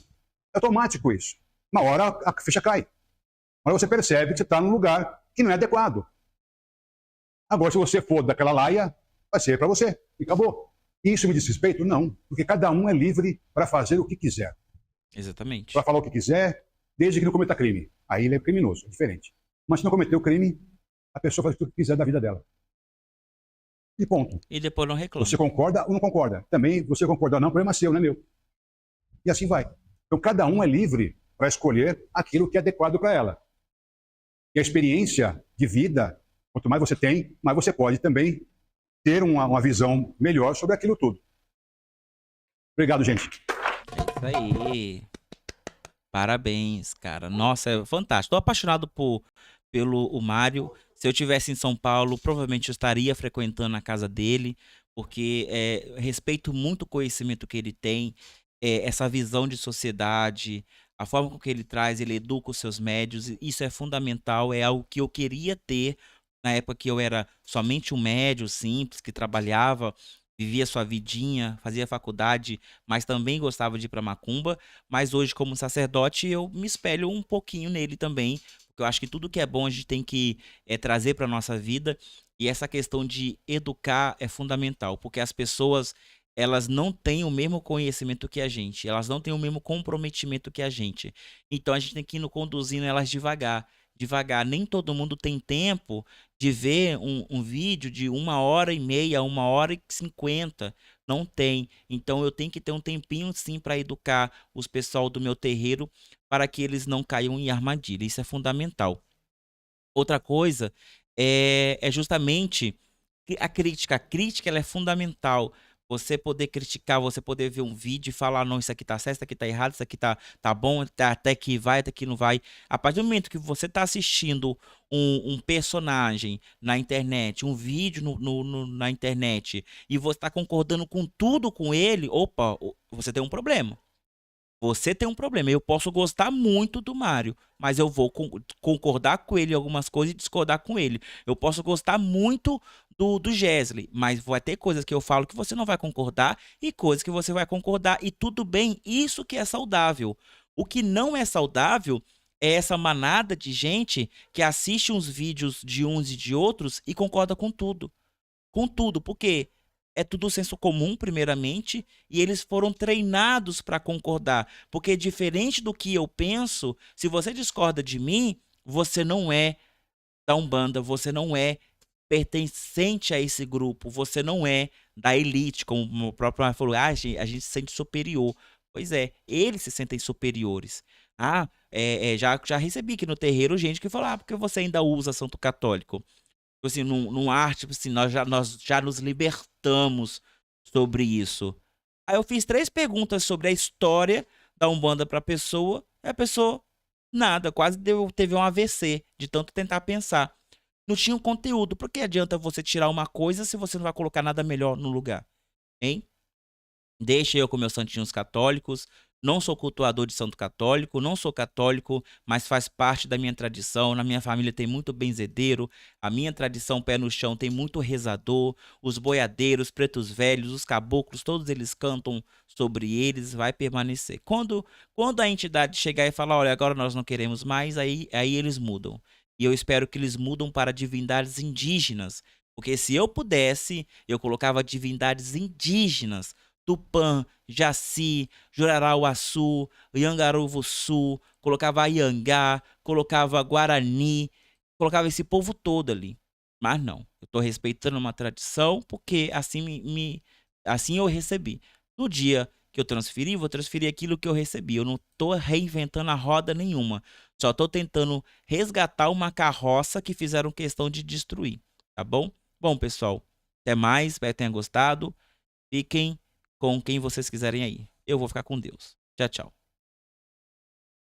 S2: É automático isso. Uma hora a ficha cai. Uma hora você percebe que você está num lugar que não é adequado. Agora, se você for daquela laia, vai ser para você. E acabou. Isso me diz respeito? Não. Porque cada um é livre para fazer o que quiser.
S1: Exatamente.
S2: Para falar o que quiser, desde que não cometa crime. Aí ele é criminoso, é diferente. Mas se não cometeu crime, a pessoa faz o que quiser da vida dela. E ponto.
S1: E depois não reclama.
S2: Você concorda ou não concorda? Também, você concordar ou não, o problema é seu, não é meu. E assim vai. Então, cada um é livre para escolher aquilo que é adequado para ela. E a experiência de vida, quanto mais você tem, mais você pode também ter uma visão melhor sobre aquilo tudo. Obrigado, gente.
S1: É isso aí. Parabéns, cara. Nossa, é fantástico. Tô apaixonado pelo Mário. Se eu tivesse em São Paulo, provavelmente eu estaria frequentando a casa dele, porque respeito muito o conhecimento que ele tem, essa visão de sociedade, a forma com que ele traz, ele educa os seus médios. Isso é fundamental, é algo que eu queria ter na época que eu era somente um médio simples, que trabalhava, vivia sua vidinha, fazia faculdade, mas também gostava de ir para macumba. Mas hoje, como sacerdote, eu me espelho um pouquinho nele também, porque eu acho que tudo que é bom a gente tem que trazer para nossa vida. E essa questão de educar é fundamental, porque as pessoas elas não têm o mesmo conhecimento que a gente, elas não têm o mesmo comprometimento que a gente. Então a gente tem que ir conduzindo elas devagar, devagar. Nem todo mundo tem tempo de ver um vídeo de 1h30, 1h50. Não tem. Então eu tenho que ter um tempinho sim para educar os pessoal do meu terreiro para que eles não caiam em armadilha. Isso é fundamental. Outra coisa é justamente a crítica. A crítica ela é fundamental. Você poder criticar, você poder ver um vídeo e falar, não, isso aqui tá certo, isso aqui tá errado, isso aqui tá bom, até que vai, até que não vai. A partir do momento que você tá assistindo um personagem na internet, um vídeo na internet, e você tá concordando com tudo com ele, opa, você tem um problema. Você tem um problema. Eu posso gostar muito do Mário, mas eu vou concordar com ele em algumas coisas e discordar com ele. Eu posso gostar muito do Gesley, mas vai ter coisas que eu falo que você não vai concordar e coisas que você vai concordar. E tudo bem, isso que é saudável. O que não é saudável é essa manada de gente que assiste uns vídeos de uns e de outros e concorda com tudo. Com tudo, porque é tudo senso comum, primeiramente, e eles foram treinados para concordar. Porque diferente do que eu penso, se você discorda de mim, você não é da Umbanda, você não é pertencente a esse grupo, você não é da elite, como o próprio Mário falou, a gente se sente superior. Pois é, eles se sentem superiores. Já recebi aqui no terreiro gente que fala, porque você ainda usa Santo Católico? Assim, num arte, tipo assim, nós já nos libertamos sobre isso. Aí eu fiz 3 perguntas sobre a história da Umbanda pra pessoa, e a pessoa, nada, quase teve um AVC, de tanto tentar pensar. Não tinha um conteúdo. Por que adianta você tirar uma coisa se você não vai colocar nada melhor no lugar? Hein? Deixa eu com meus santinhos católicos. Não sou cultuador de santo católico, não sou católico, mas faz parte da minha tradição. Na minha família tem muito benzedeiro, a minha tradição pé no chão tem muito rezador, os boiadeiros, pretos velhos, os caboclos, todos eles cantam sobre eles, vai permanecer. Quando a entidade chegar e falar, olha, agora nós não queremos mais, aí eles mudam. E eu espero que eles mudam para divindades indígenas, porque se eu pudesse, eu colocava divindades indígenas, Tupã, Jaci, Jurarauaçu, Yangaruvuçu, colocava Iangá, colocava Guarani, colocava esse povo todo ali. Mas não, eu estou respeitando uma tradição porque assim assim eu recebi. No dia que eu transferi, vou transferir aquilo que eu recebi. Eu não estou reinventando a roda nenhuma. Só estou tentando resgatar uma carroça que fizeram questão de destruir, tá bom? Bom, pessoal, até mais, espero que tenham gostado. Fiquem com quem vocês quiserem aí. Eu vou ficar com Deus. Tchau, tchau.